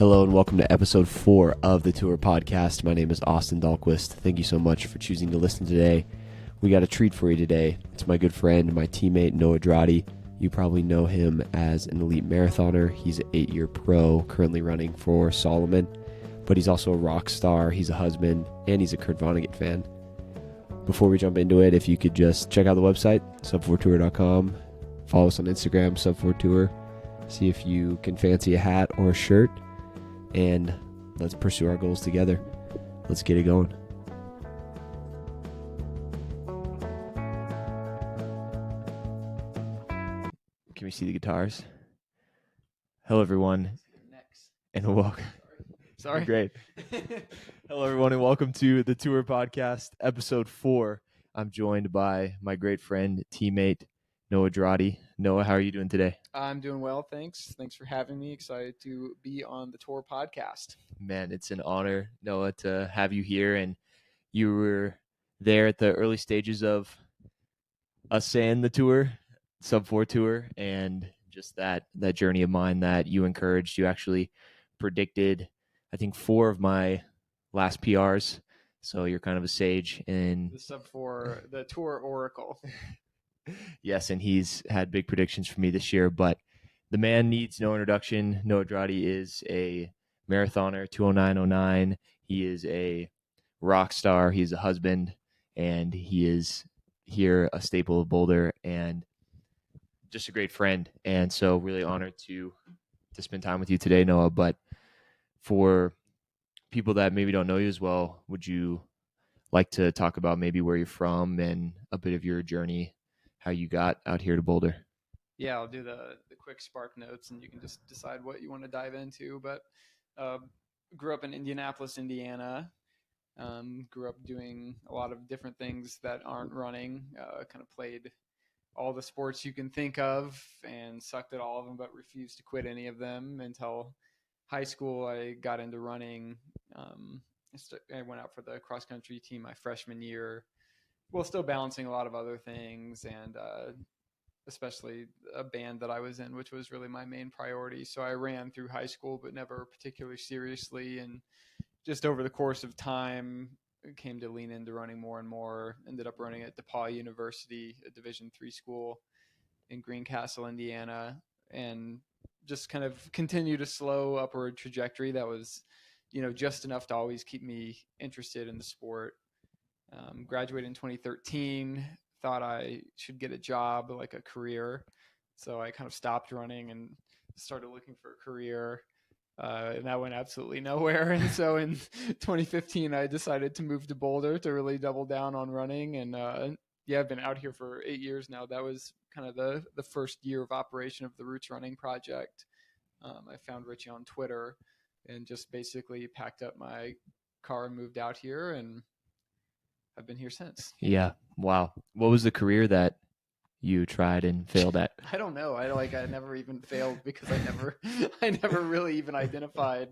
Hello and welcome to episode 4 of the Tour Podcast. My name is Austin Dahlquist. Thank you so much for choosing to listen today. We got a treat for you today. It's my good friend, my teammate, Noah Droddy. You probably know him as an elite marathoner. He's an 8-year pro, currently running for Solomon, but he's also a rock star, he's a husband, and he's a Kurt Vonnegut fan. Before we jump into it, if you could just check out the website, sub4tour.com, follow us on Instagram, sub4tour, see if you can fancy a hat or a shirt, and let's pursue our goals together. Let's get it going. Can we see the guitars? Hello, everyone, and welcome. Sorry. Great. Hello, everyone, and welcome to the Tour Podcast, episode 4. I'm joined by my great friend, teammate, Noah Droddy. Noah, how are you doing today? I'm doing well, thanks. Thanks for having me. Excited to be on the Tour Podcast. Man, it's an honor, Noah, to have you here. And you were there at the early stages of us saying the tour, Sub 4 Tour, and just that journey of mine that you encouraged. You actually predicted, I think, 4 of my last PRs. So you're kind of a sage in The Sub 4, the Tour Oracle. Yes, and he's had big predictions for me this year, but the man needs no introduction. Noah Droddy is a marathoner, 209.09. He is a rock star. He's a husband, and he is here, a staple of Boulder, and just a great friend. And so really honored to spend time with you today, Noah. But for people that maybe don't know you as well, would you like to talk about maybe where you're from and a bit of your journey, how you got out here to Boulder? Yeah, I'll do the quick spark notes, and you can just decide what you want to dive into. But grew up in Indianapolis, Indiana. Grew up doing a lot of different things that aren't running. Kind of played all the sports you can think of and sucked at all of them, but refused to quit any of them until high school. I got into running. I went out for the cross country team my freshman year, while still balancing a lot of other things, and especially a band that I was in, which was really my main priority. So I ran through high school, but never particularly seriously. And just over the course of time, came to lean into running more and more. Ended up running at DePaul University, a Division III school in Greencastle, Indiana, and just kind of continued a slow upward trajectory that was, just enough to always keep me interested in the sport. Graduated in 2013, thought I should get a job, like a career. So I kind of stopped running and started looking for a career. And that went absolutely nowhere. And so in 2015, I decided to move to Boulder to really double down on running. And I've been out here for 8 years now. That was kind of the first year of operation of the Roots Running Project. I found Richie on Twitter and just basically packed up my car and moved out here, and I've been here since. Yeah. Wow. What was the career that you tried and failed at? I don't know. I never even failed because I never really even identified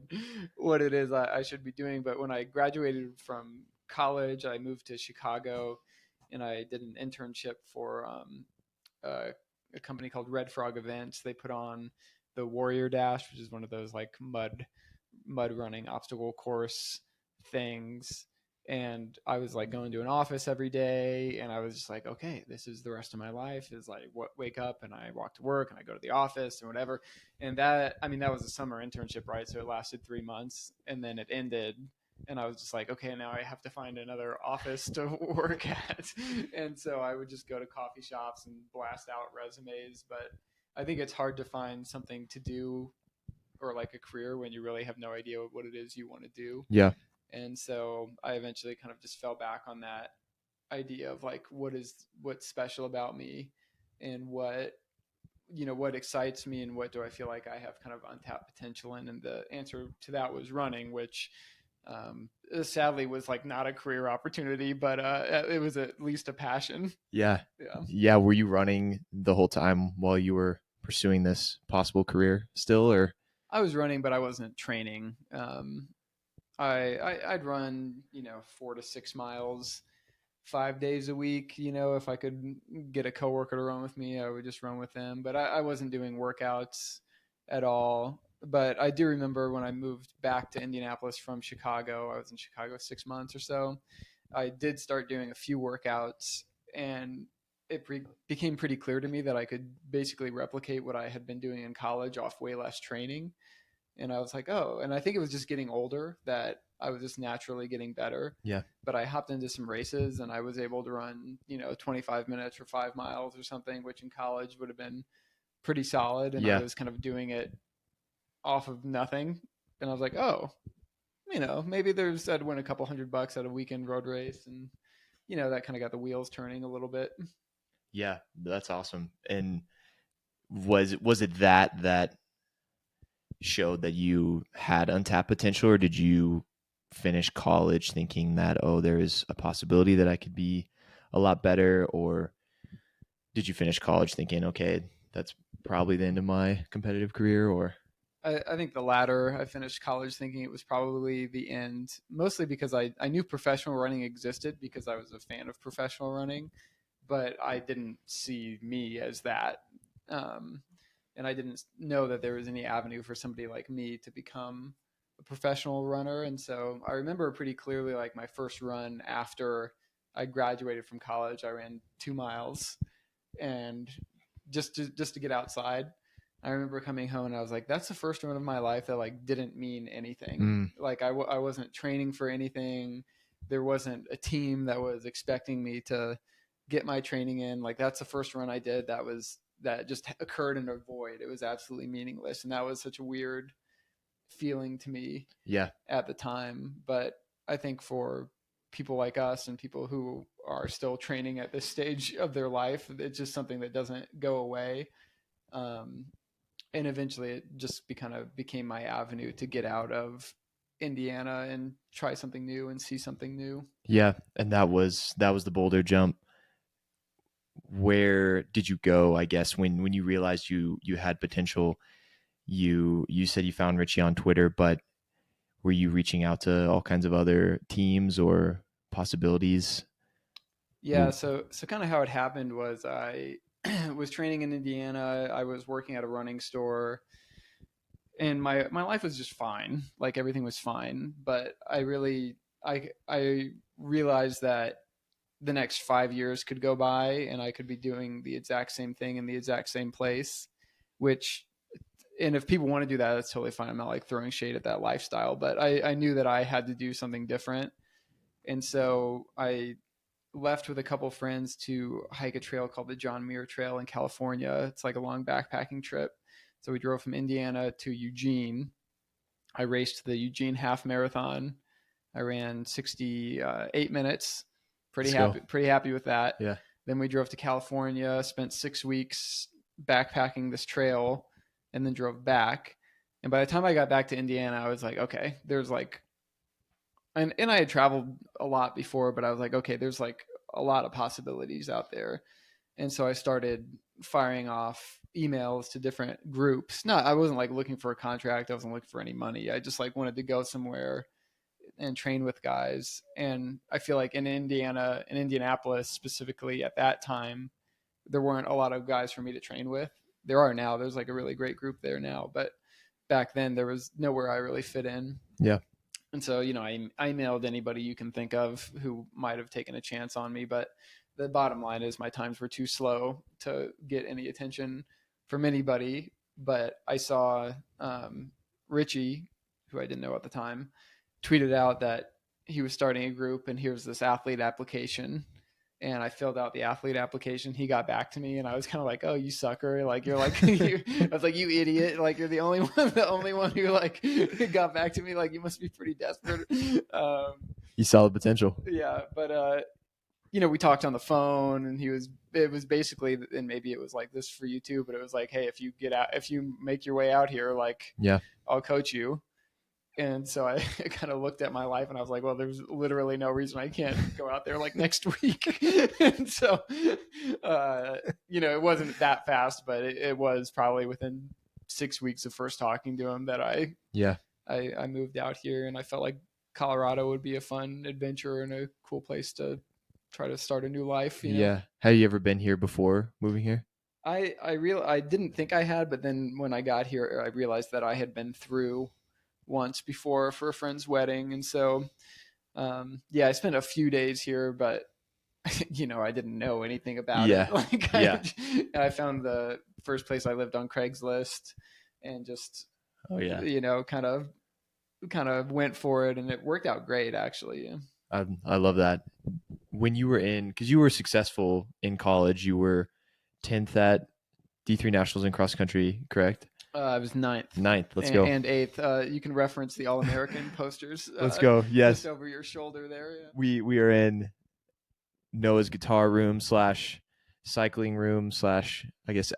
what it is I should be doing. But when I graduated from college, I moved to Chicago, and I did an internship for a company called Red Frog Events. They put on the Warrior Dash, which is one of those like mud running obstacle course things. And I was like going to an office every day, and I was just like, okay, this is the rest of my life, is like wake up and I walk to work and I go to the office and whatever. And that was a summer internship, right? So it lasted 3 months, and then it ended. And I was just like, okay, now I have to find another office to work at. And so I would just go to coffee shops and blast out resumes. But I think it's hard to find something to do, or like a career, when you really have no idea what it is you want to do. Yeah. And so I eventually kind of just fell back on that idea of like, what's special about me, and what excites me, and what do I feel like I have kind of untapped potential in. And the answer to that was running, which sadly was like not a career opportunity, but it was at least a passion. Yeah. Were you running the whole time while you were pursuing this possible career still, or? I was running, but I wasn't training. I'd run, 4 to 6 miles 5 days a week. If I could get a coworker to run with me, I would just run with them. But I wasn't doing workouts at all. But I do remember when I moved back to Indianapolis from Chicago, I was in Chicago 6 months or so. I did start doing a few workouts, and it became pretty clear to me that I could basically replicate what I had been doing in college off way less training. And I was like, oh, and I think it was just getting older that I was just naturally getting better. Yeah. But I hopped into some races and I was able to run, 25 minutes or 5 miles or something, which in college would have been pretty solid. And I Yeah. was kind of doing it off of nothing. And I was like, oh, maybe I'd win a couple $100 at a weekend road race. And, that kind of got the wheels turning a little bit. Yeah, that's awesome. And was it that showed that you had untapped potential, or did you finish college thinking that, oh, there is a possibility that I could be a lot better? Or did you finish college thinking, okay, that's probably the end of my competitive career? Or I think the latter. I finished college thinking it was probably the end, mostly because I knew professional running existed because I was a fan of professional running, but I didn't see me as that. Um, and I didn't know that there was any avenue for somebody like me to become a professional runner. And so I remember pretty clearly, like my first run after I graduated from college, I ran 2 miles, and just to get outside. I remember coming home and I was like, that's the first run of my life that like didn't mean anything. Like I wasn't training for anything. There wasn't a team that was expecting me to get my training in. Like that's the first run I did that just occurred in a void. It was absolutely meaningless. And that was such a weird feeling to me yeah, at the time. But I think for people like us and people who are still training at this stage of their life, it's just something that doesn't go away. And eventually it just became my avenue to get out of Indiana and try something new and see something new. yeah, and that was the Boulder jump. Where did you go? I guess when you realized you had potential, you said you found Richie on Twitter, but were you reaching out to all kinds of other teams or possibilities? Yeah, so kind of how it happened was I was training in Indiana. I was working at a running store, and my life was just fine. Like everything was fine, but I realized that the next 5 years could go by and I could be doing the exact same thing in the exact same place, which, and if people want to do that, that's totally fine. I'm not like throwing shade at that lifestyle, but I knew that I had to do something different. And so I left with a couple of friends to hike a trail called the John Muir Trail in California. It's like a long backpacking trip. So we drove from Indiana to Eugene. I raced the Eugene half marathon. I ran 68 minutes. Pretty happy with that. Yeah. Then we drove to California, spent 6 weeks backpacking this trail, and then drove back. And by the time I got back to Indiana, I was like, okay, there's like, and I had traveled a lot before, but I was like, okay, there's like a lot of possibilities out there. And so I started firing off emails to different groups. No, I wasn't like looking for a contract. I wasn't looking for any money. I just like wanted to go somewhere and train with guys. And I feel like in Indianapolis specifically at that time, there weren't a lot of guys for me to train with. There are now. There's like a really great group there now, but back then there was nowhere I really fit in. Yeah. And so, I emailed anybody you can think of who might have taken a chance on me, but the bottom line is my times were too slow to get any attention from anybody. But I saw Richie, who I didn't know at the time, tweeted out that he was starting a group and here's this athlete application. And I filled out the athlete application. He got back to me, and I was kind of like, "Oh, you sucker! Like you're like," I was like, "You idiot! Like you're the only one who like got back to me. Like you must be pretty desperate." You saw the potential. Yeah, but we talked on the phone, and it was basically, and maybe it was like this for you too, but it was like, "Hey, if you make your way out here, like, yeah, I'll coach you." And so I kind of looked at my life and I was like, well, there's literally no reason I can't go out there like next week. And so, it wasn't that fast, but it was probably within 6 weeks of first talking to him that I moved out here, and I felt like Colorado would be a fun adventure and a cool place to try to start a new life. Yeah. Have you ever been here before moving here? I didn't think I had, but then when I got here, I realized that I had been through once before for a friend's wedding, and so yeah, I spent a few days here, but I didn't know anything about it. Yeah. Like Yeah. I found the first place I lived on Craigslist, and just Oh yeah. kind of went for it, and it worked out great actually. Yeah. I love that. When you were because you were successful in college, you were 10th at D3 Nationals in cross country, correct? I was ninth. Ninth. Let's go. And eighth. You can reference the All American posters. Let's go. Yes. Just over your shoulder there. Yeah. We are in Noah's guitar room / cycling room / I guess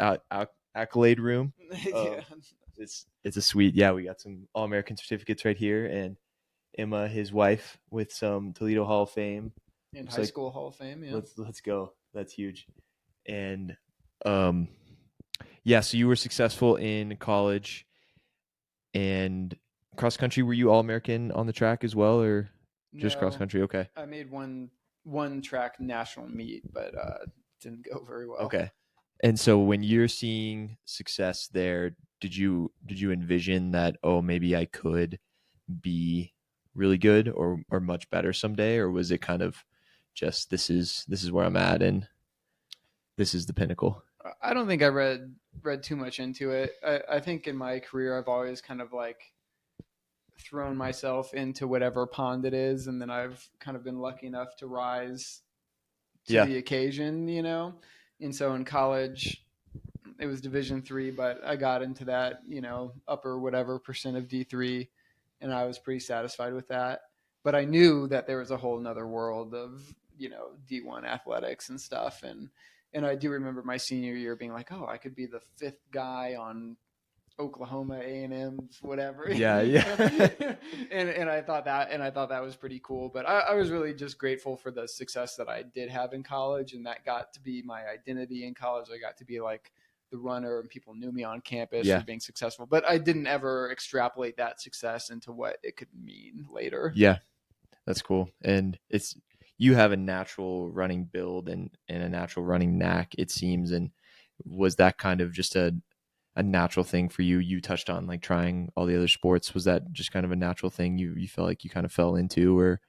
accolade room. Yeah. It's a sweet. Yeah, we got some All American certificates right here, and Emma, his wife, with some Toledo Hall of Fame And high school Hall of Fame. Yeah. Let's go. That's huge. And yeah, so you were successful in college and cross country. Were you All American on the track as well, or just cross No, country? Okay. I made one track national meet, but didn't go very well. Okay. And so when you're seeing success there, did you envision that, oh, maybe I could be really good or much better someday, or was it kind of just this is where I'm at and this is the pinnacle? I don't think I read too much into it. I think in my career I've always kind of like thrown myself into whatever pond it is, and then I've kind of been lucky enough to rise to the occasion, And so in college, it was Division III, but I got into that, upper whatever percent of D3, and I was pretty satisfied with that. But I knew that there was a whole nother world of, D1 athletics and stuff. And I do remember my senior year being like, oh, I could be the fifth guy on Oklahoma A&M's whatever. Yeah. and I thought that was pretty cool. But I was really just grateful for the success that I did have in college, and that got to be my identity in college. I got to be like the runner, and people knew me on campus for being successful. But I didn't ever extrapolate that success into what it could mean later. Yeah, that's cool. And you have a natural running build and a natural running knack, it seems. And was that kind of just a natural thing for you? You touched on like trying all the other sports. Was that just kind of a natural thing you felt like you kind of fell into, or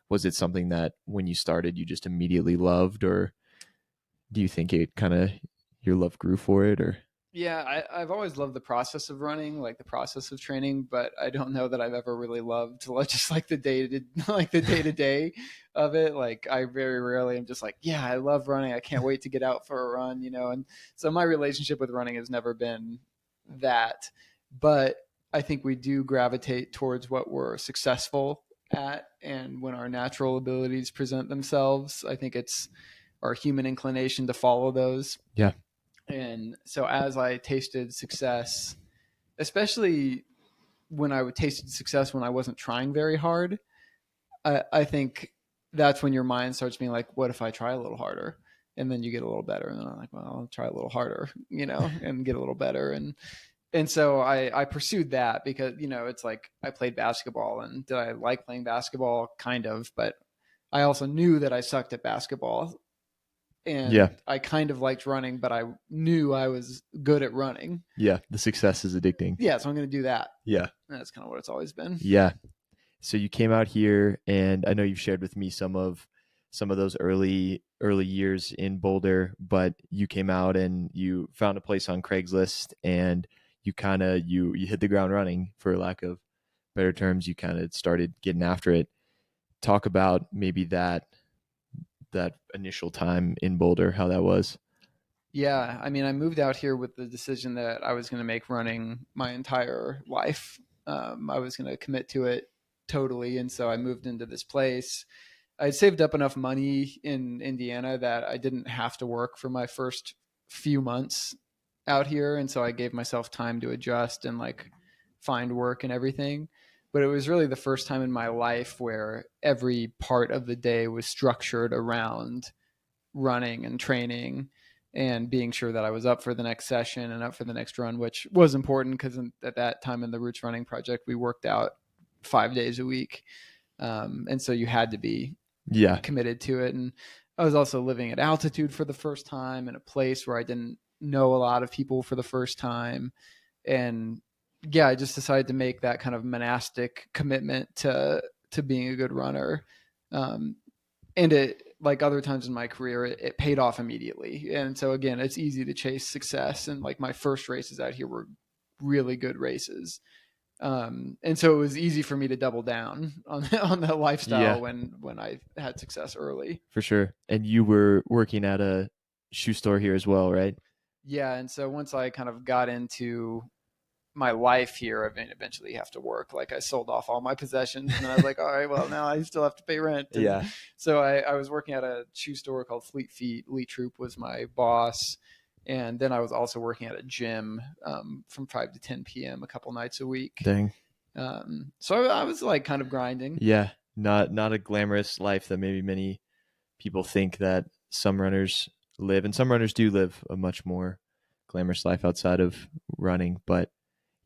was it something that when you started you just immediately loved, or do you think it kind of your love grew for it? Or yeah, I've always loved the process of running, like the process of training, but I don't know that I've ever really loved just like the day to day of it. Like I very rarely am just like, yeah, I love running. I can't wait to get out for a run, And so my relationship with running has never been that, but I think we do gravitate towards what we're successful at. And when our natural abilities present themselves, I think it's our human inclination to follow those. Yeah. And so as I tasted success, especially when I tasted success when I wasn't trying very hard, I think that's when your mind starts being like, what if I try a little harder? And then you get a little better. And then I'm like, well, I'll try a little harder, and get a little better. And so I pursued that because, it's like I played basketball, and did I like playing basketball? Kind of, but I also knew that I sucked at basketball. And I kind of liked running, but I knew I was good at running. Yeah, the success is addicting. Yeah, so I'm going to do that. Yeah. And that's kind of what it's always been. Yeah. So you came out here, and I know you've shared with me some of those early years in Boulder, but you came out and you found a place on Craigslist, and you kind of you hit the ground running, for lack of better terms. You kind of started getting after it. Talk about maybe that initial time in Boulder, how that was. Yeah, I mean, I moved out here with the decision that I was going to make running my entire life. I was going to commit to it totally, and so I moved into this place. I'd saved up enough money in Indiana that I didn't have to work for my first few months out here, and so I gave myself time to adjust and like find work and everything. But it was really the first time in my life where every part of the day was structured around running and training and being sure that I was up for the next session and up for the next run, which was important because at that time in the Roots Running Project, we worked out 5 days a week. And so you had to be committed to it. And I was also living at altitude for the first time in a place where I didn't know a lot of people for the first time. And yeah, I just decided to make that kind of monastic commitment to being a good runner. And it, like other times in my career, it paid off immediately. And so again, it's easy to chase success. And like my first races out here were really good races. And so it was easy for me to double down on the lifestyle when I had success early. For sure. And you were working at a shoe store here as well, right? Yeah. And so once I kind of got into my life here, I mean, eventually you have to work. Like I sold off all my possessions and then I was like, all right, well now I still have to pay rent. And yeah. So I was working at a shoe store called Fleet Feet. Lee Troop was my boss. And then I was also working at a gym from 5 to 10 p.m. a couple nights a week. Dang. So I was like kind of grinding. Yeah. Not a glamorous life that maybe many people think that some runners live. And some runners do live a much more glamorous life outside of running. But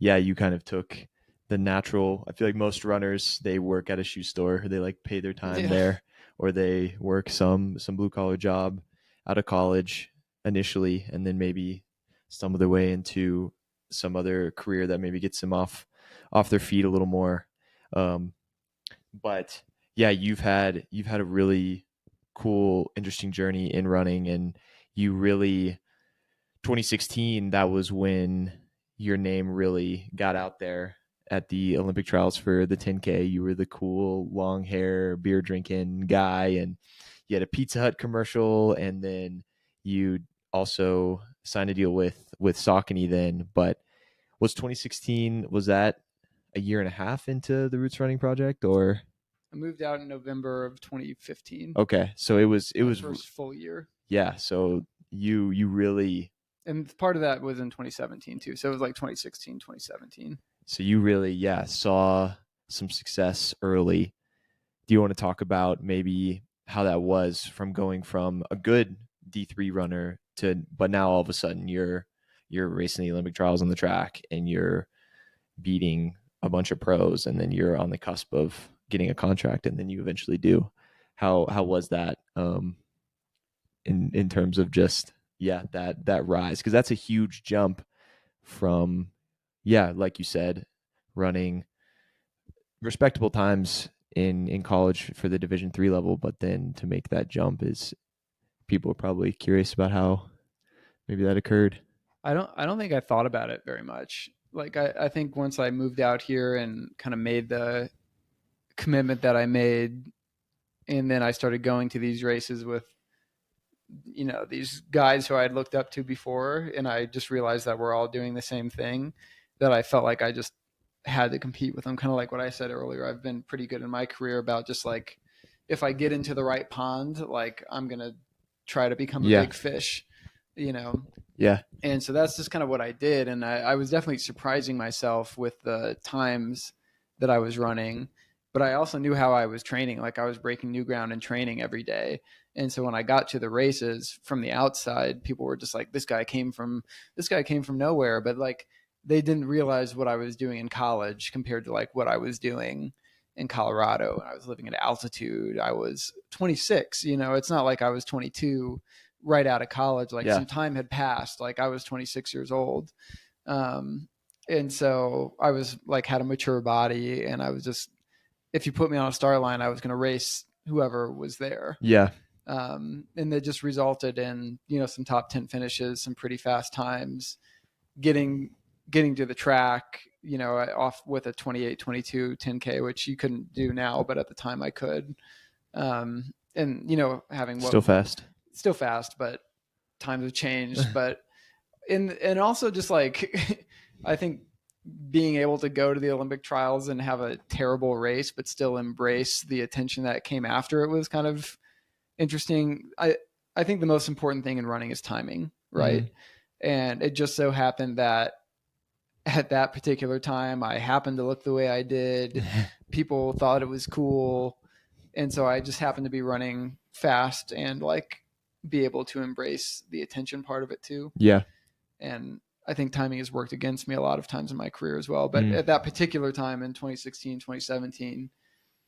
yeah, you kind of took the natural. I feel like most runners, they work at a shoe store. They like pay their time there, or they work some blue collar job out of college initially, and then maybe stumble their way into some other career that maybe gets them off their feet a little more. But yeah, you've had a really cool, interesting journey in running, and you really 2016, that was when your name really got out there at the Olympic trials for the 10K. You were the cool long hair, beer drinking guy, and you had a Pizza Hut commercial, and then you also signed a deal with Saucony then. But was 2016, was that a year and a half into the Roots Running project, or? I moved out in November of 2015. Okay, so it was first full year. Yeah, so you really. And part of that was in 2017 too. So it was like 2016, 2017. So you really, saw some success early. Do you want to talk about maybe how that was from going from a good D3 runner but now all of a sudden you're racing the Olympic trials on the track and you're beating a bunch of pros, and then you're on the cusp of getting a contract, and then you eventually do. How was that in terms of just that rise, because that's a huge jump from like you said, running respectable times in college for the Division III level, but then to make that jump is, people are probably curious about how maybe that occurred. I don't think I thought about it very much. Like I think once I moved out here and kind of made the commitment that I made, and then I started going to these races with these guys who I had looked up to before, and I just realized that we're all doing the same thing, that I felt like I just had to compete with them. Kind of like what I said earlier, I've been pretty good in my career about just like, if I get into the right pond, like I'm going to try to become a big fish, Yeah. And so that's just kind of what I did. And I was definitely surprising myself with the times that I was running, but I also knew how I was training. Like I was breaking new ground and training every day. And so when I got to the races from the outside, people were just like, this guy came from nowhere. But like, they didn't realize what I was doing in college compared to like what I was doing in Colorado. I was living at altitude. I was 26, it's not like I was 22 right out of college. Like some time had passed. Like I was 26 years old. And so I was like, had a mature body, and I was just, if you put me on a start line, I was going to race whoever was there. Yeah. And that just resulted in, some top 10 finishes, some pretty fast times, getting to the track, off with a 28-22 10K, which you couldn't do now, but at the time I could. And, having still fast, but times have changed. But, and also just like, I think being able to go to the Olympic trials and have a terrible race, but still embrace the attention that came after it was kind of interesting. I think the most important thing in running is timing, right? Mm-hmm. And it just so happened that at that particular time, I happened to look the way I did. People thought it was cool. And so I just happened to be running fast and like be able to embrace the attention part of it too. Yeah. And I think timing has worked against me a lot of times in my career as well. But at that particular time in 2016, 2017,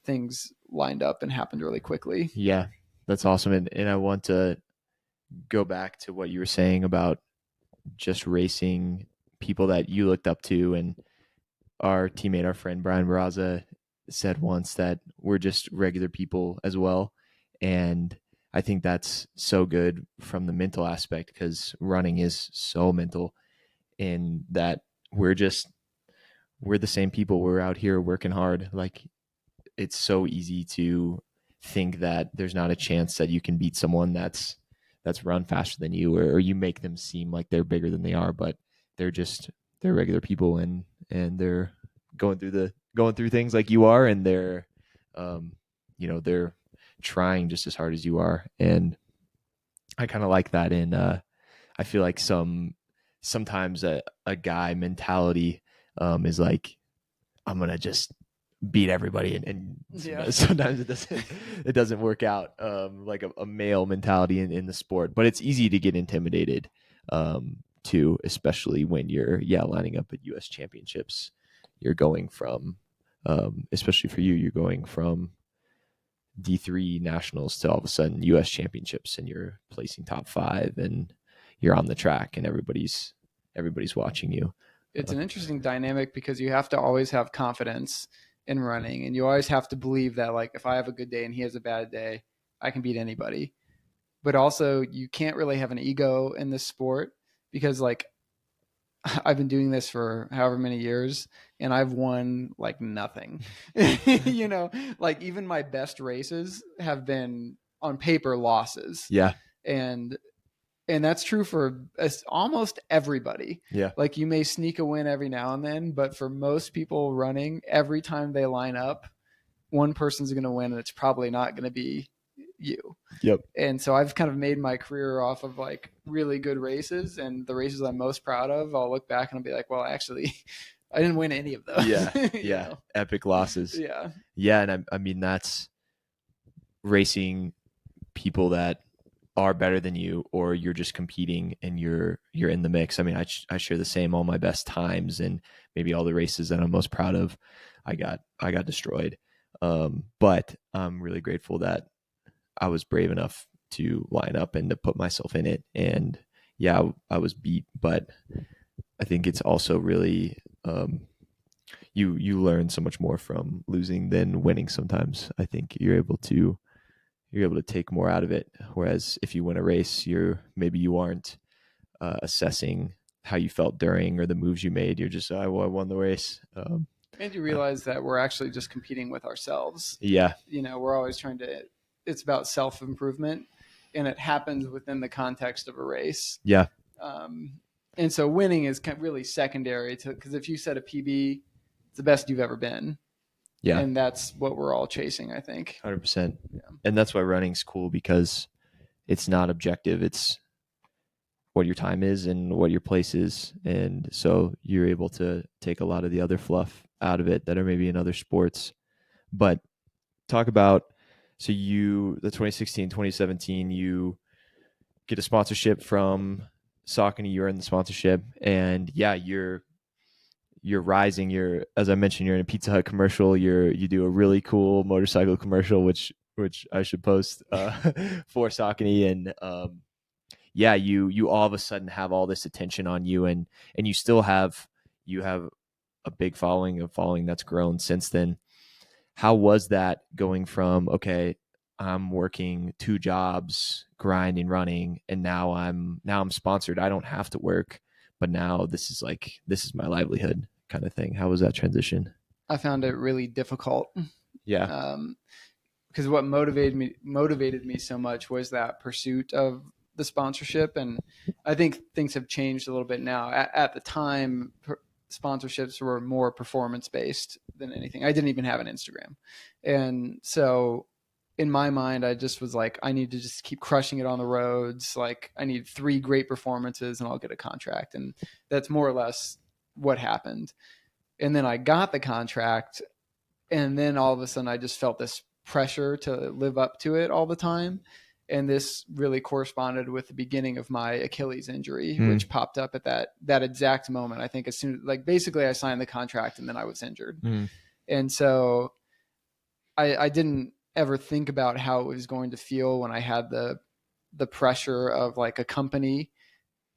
things lined up and happened really quickly. Yeah, that's awesome. And I want to go back to what you were saying about just racing people that you looked up to. And our teammate, our friend Brian Barraza said once that we're just regular people as well. And I think that's so good from the mental aspect, because running is so mental, in that we're the same people. We're out here working hard. Like, it's so easy to think that there's not a chance that you can beat someone that's run faster than you, or you make them seem like they're bigger than they are, but they're regular people, and they're going through things like you are, and they're they're trying just as hard as you are. And I kind of like that. In I feel like sometimes a guy mentality is like, I'm gonna just beat everybody, and sometimes it doesn't work out, like a male mentality in the sport. But it's easy to get intimidated too, especially when you're lining up at US championships. You're going from especially for you, you're going from D3 nationals to all of a sudden US championships, and you're placing top 5, and you're on the track, and everybody's watching you. It's an interesting dynamic, because you have to always have confidence in running, and you always have to believe that, like, if I have a good day and he has a bad day, I can beat anybody. But also, you can't really have an ego in this sport, because, like, I've been doing this for however many years, and I've won like nothing. Like, even my best races have been on paper losses. Yeah. And that's true for almost everybody. Yeah. Like, you may sneak a win every now and then, but for most people running, every time they line up, one person's going to win, and it's probably not going to be you. Yep. And so I've kind of made my career off of like really good races, and the races I'm most proud of, I'll look back and I'll be like, well, actually, I didn't win any of those. Yeah. Epic losses. Yeah. And I mean, that's racing people that are better than you, or you're just competing and you're in the mix. I mean, I share the same. All my best times and maybe all the races that I'm most proud of, I got destroyed. But I'm really grateful that I was brave enough to line up and to put myself in it. And yeah, I was beat, but I think it's also really, you learn so much more from losing than winning. Sometimes I think you're able to take more out of it. Whereas if you win a race, maybe you aren't assessing how you felt during or the moves you made. You're just, I won the race. And you realize that we're actually just competing with ourselves. Yeah. We're always it's about self-improvement, and it happens within the context of a race. Yeah. And so winning is really secondary because if you set a PB, it's the best you've ever been. Yeah. And that's what we're all chasing, I think. 100%. Yeah. And that's why running's cool, because it's not objective. It's what your time is and what your place is. And so you're able to take a lot of the other fluff out of it that are maybe in other sports. But talk about, so the 2016, 2017, you get a sponsorship from Saucony. You're in the sponsorship, and yeah, you're rising. As I mentioned, you're in a Pizza Hut commercial. You do a really cool motorcycle commercial, which I should post for Saucony. And yeah, you all of a sudden have all this attention on you, and you still have a big following that's grown since then. How was that going from, okay, I'm working 2 jobs, grinding, running, and now I'm sponsored. I don't have to work, but now this is my livelihood kind of thing. How was that transition? I found it really difficult. Yeah. Because what motivated me so much was that pursuit of the sponsorship. And I think things have changed a little bit now. At the time, sponsorships were more performance based than anything. I didn't even have an Instagram. And so in my mind, I just was like, I need to just keep crushing it on the roads. Like, I need 3 great performances and I'll get a contract. And that's more or less what happened. And then I got the contract, and then all of a sudden I just felt this pressure to live up to it all the time. And this really corresponded with the beginning of my Achilles injury, which popped up at that exact moment. I think as soon, like, basically I signed the contract and then I was injured. And so I didn't ever think about how it was going to feel when I had the pressure of like a company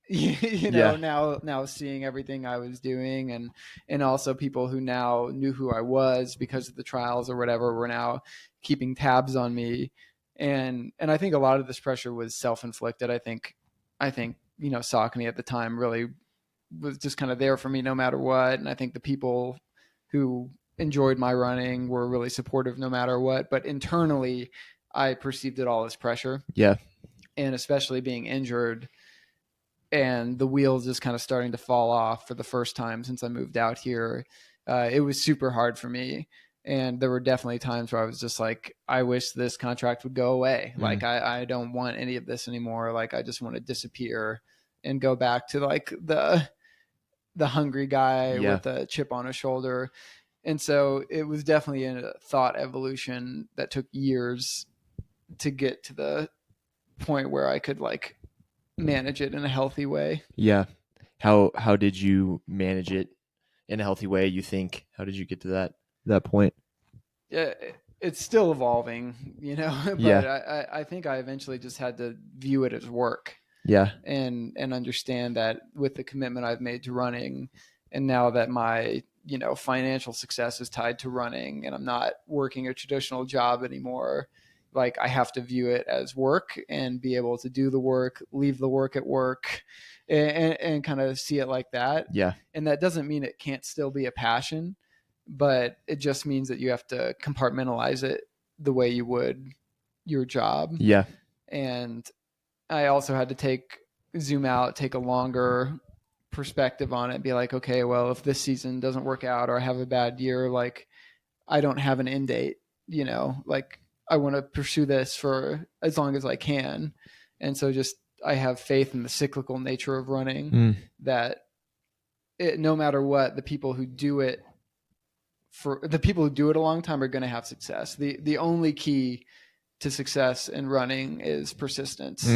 you know, now seeing everything I was doing, and also people who now knew who I was because of the trials or whatever were now keeping tabs on me. And I think a lot of this pressure was self-inflicted. I think you know, Saucony at the time really was just kind of there for me no matter what. And I think the people who enjoyed my running were really supportive no matter what. But internally, I perceived it all as pressure. Yeah. And especially being injured and the wheels just kind of starting to fall off for the first time since I moved out here, it was super hard for me. And there were definitely times where I was just like, I wish this contract would go away. Like, I don't want any of this anymore. Like, I just want to disappear and go back to like the hungry guy with a chip on his shoulder. And so it was definitely a thought evolution that took years to get to the point where I could like manage it in a healthy way. Yeah. How did you manage it in a healthy way, you think? How did you get to that point? Yeah, it's still evolving, you know, but I think I eventually just had to view it as work. Yeah. And understand that with the commitment I've made to running, and now that my, you know, financial success is tied to running and I'm not working a traditional job anymore, like I have to view it as work and be able to do the work, leave the work at work, and kind of see it like that. Yeah. And that doesn't mean it can't still be a passion, but it just means that you have to compartmentalize it the way you would your job. Yeah. And I also had to zoom out, take a longer perspective on it, and be like, okay, well, if this season doesn't work out or I have a bad year, like I don't have an end date, you know, like I want to pursue this for as long as I can. And so just, I have faith in the cyclical nature of running, that no matter what, the people who do it a long time are going to have success. The only key to success in running is persistence.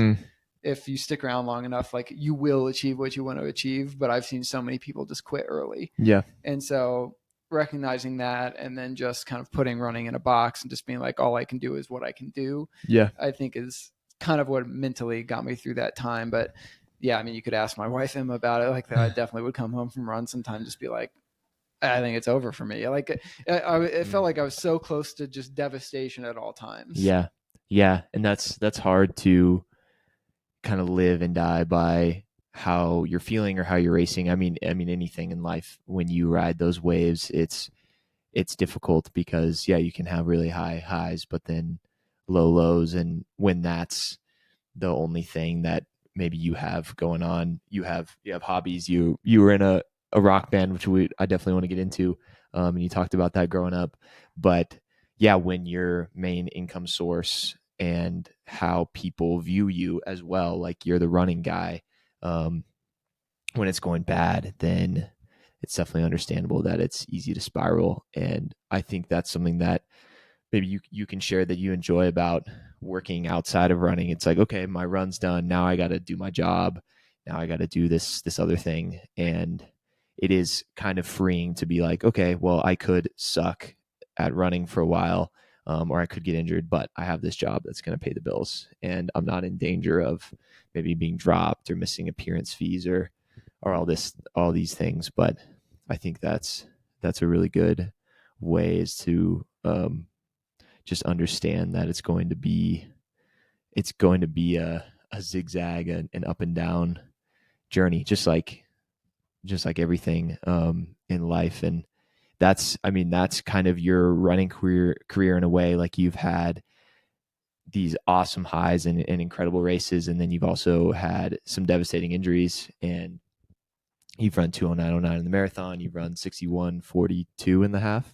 If you stick around long enough, like you will achieve what you want to achieve. But I've seen so many people just quit early. Yeah. And so recognizing that, and then just kind of putting running in a box and just being like, all I can do is what I can do. Yeah. I think is kind of what mentally got me through that time. But yeah, I mean, you could ask my wife Emma about it. Like that, I definitely would come home from runs sometimes, just be like, I think it's over for me. Like it felt like I was so close to just devastation at all times. Yeah. Yeah. And that's hard to kind of live and die by how you're feeling or how you're racing. I mean anything in life, when you ride those waves, it's difficult because you can have really high highs, but then low lows. And when that's the only thing that maybe you have going on, you have hobbies. You were in a rock band, which I definitely want to get into. And you talked about that growing up, but when your main income source and how people view you as well, like you're the running guy, when it's going bad, then it's definitely understandable that it's easy to spiral. And I think that's something that maybe you can share that you enjoy about working outside of running. It's like, okay, my run's done. Now I got to do my job. Now I got to do this other thing. And it is kind of freeing to be like, okay, well, I could suck at running for a while, or I could get injured, but I have this job that's going to pay the bills, and I'm not in danger of maybe being dropped or missing appearance fees or all these things. But I think that's a really good way, is to just understand that it's going to be a zigzag, an up and down journey, just like everything in life. And that's kind of your running career in a way. Like, you've had these awesome highs and incredible races, and then you've also had some devastating injuries, and you've run 2:09:09 in the marathon. You've run 61:42 and a half.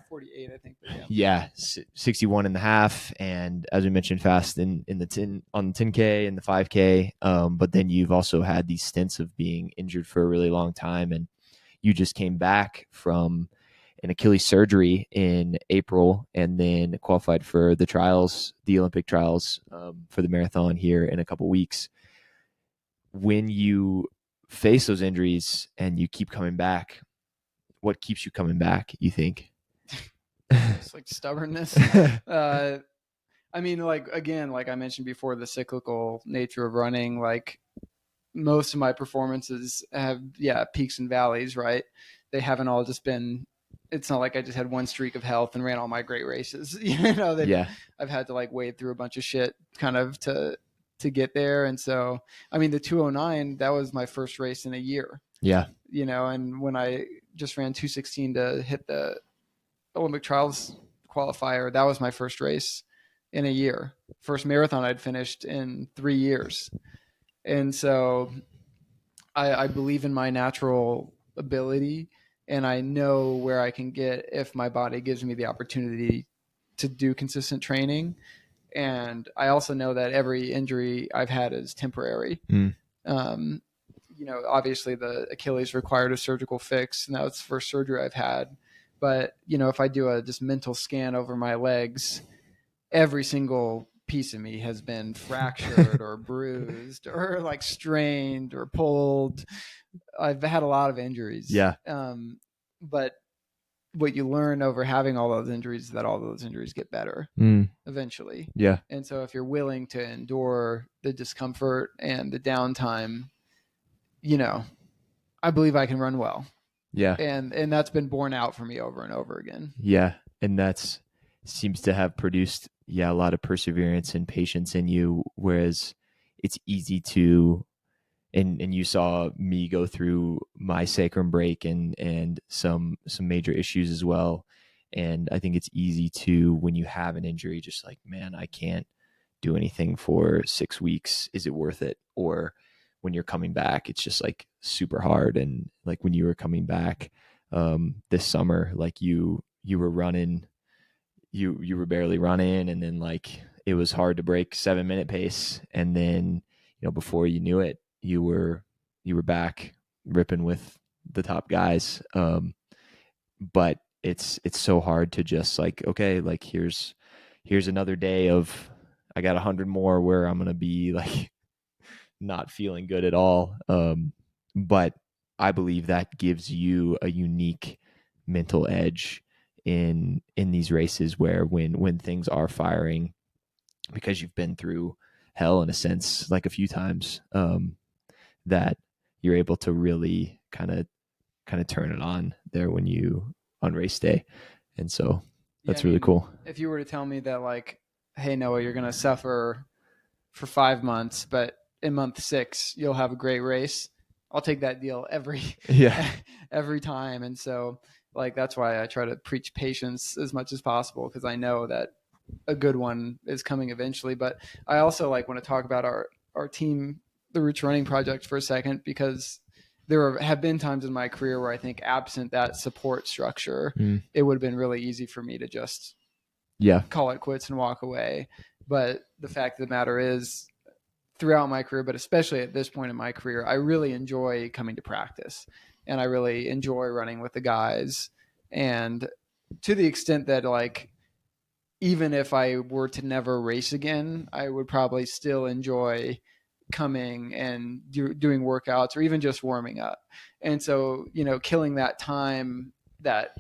48, I think. Yeah, 61 and a half. And as we mentioned, fast on the 10K and the 5K. But then you've also had these stints of being injured for a really long time. And you just came back from an Achilles surgery in April, and then qualified for the Olympic trials, for the marathon here in a couple weeks. When you face those injuries and you keep coming back, what keeps you coming back, you think? It's like stubbornness. I mean, like, again, like I mentioned before, the cyclical nature of running, like most of my performances have, peaks and valleys, right? They haven't all just been, it's not like I just had one streak of health and ran all my great races. Yeah. I've had to like wade through a bunch of shit kind of to get there. And so, I mean, the 209, that was my first race in a year. Yeah. And when I just ran 216 to hit the Olympic trials qualifier, that was my first race in a year. First marathon I'd finished in 3 years. And so I believe in my natural ability, and I know where I can get if my body gives me the opportunity to do consistent training. And I also know that every injury I've had is temporary. Um, obviously the Achilles required a surgical fix, and that was the first surgery I've had. But, if I do a just mental scan over my legs, every single piece of me has been fractured or bruised or like strained or pulled. I've had a lot of injuries. Yeah. But what you learn over having all those injuries is that all those injuries get better eventually. Yeah. And so if you're willing to endure the discomfort and the downtime, I believe I can run well. Yeah. And that's been borne out for me over and over again. Yeah. And that's seems to have produced, a lot of perseverance and patience in you, whereas it's easy to, and you saw me go through my sacrum break and some major issues as well. And I think it's easy to, when you have an injury, just like, man, I can't do anything for 6 weeks. Is it worth it? Or when you're coming back, it's just like super hard. And like when you were coming back this summer, like you were running, you were barely running, and then like it was hard to break 7-minute pace, and then before you knew it, you were back ripping with the top guys. But it's so hard to just like, okay, like here's another day of, I got 100 more where I'm gonna be like not feeling good at all. But I believe that gives you a unique mental edge in these races, where when things are firing, because you've been through hell in a sense, like a few times, that you're able to really kind of turn it on there on race day. And so that's really cool. If you were to tell me that like, hey, Noah, you're going to suffer for 5 months, but in month 6, you'll have a great race, I'll take that deal every time. And so like, that's why I try to preach patience as much as possible, because I know that a good one is coming eventually. But I also like want to talk about our team, the Roots Running Project, for a second, because there have been times in my career where I think absent that support structure, it would have been really easy for me to just call it quits and walk away. But the fact of the matter is, throughout my career, but especially at this point in my career, I really enjoy coming to practice, and I really enjoy running with the guys. And to the extent that like, even if I were to never race again, I would probably still enjoy coming and doing workouts, or even just warming up. And so, killing that time, that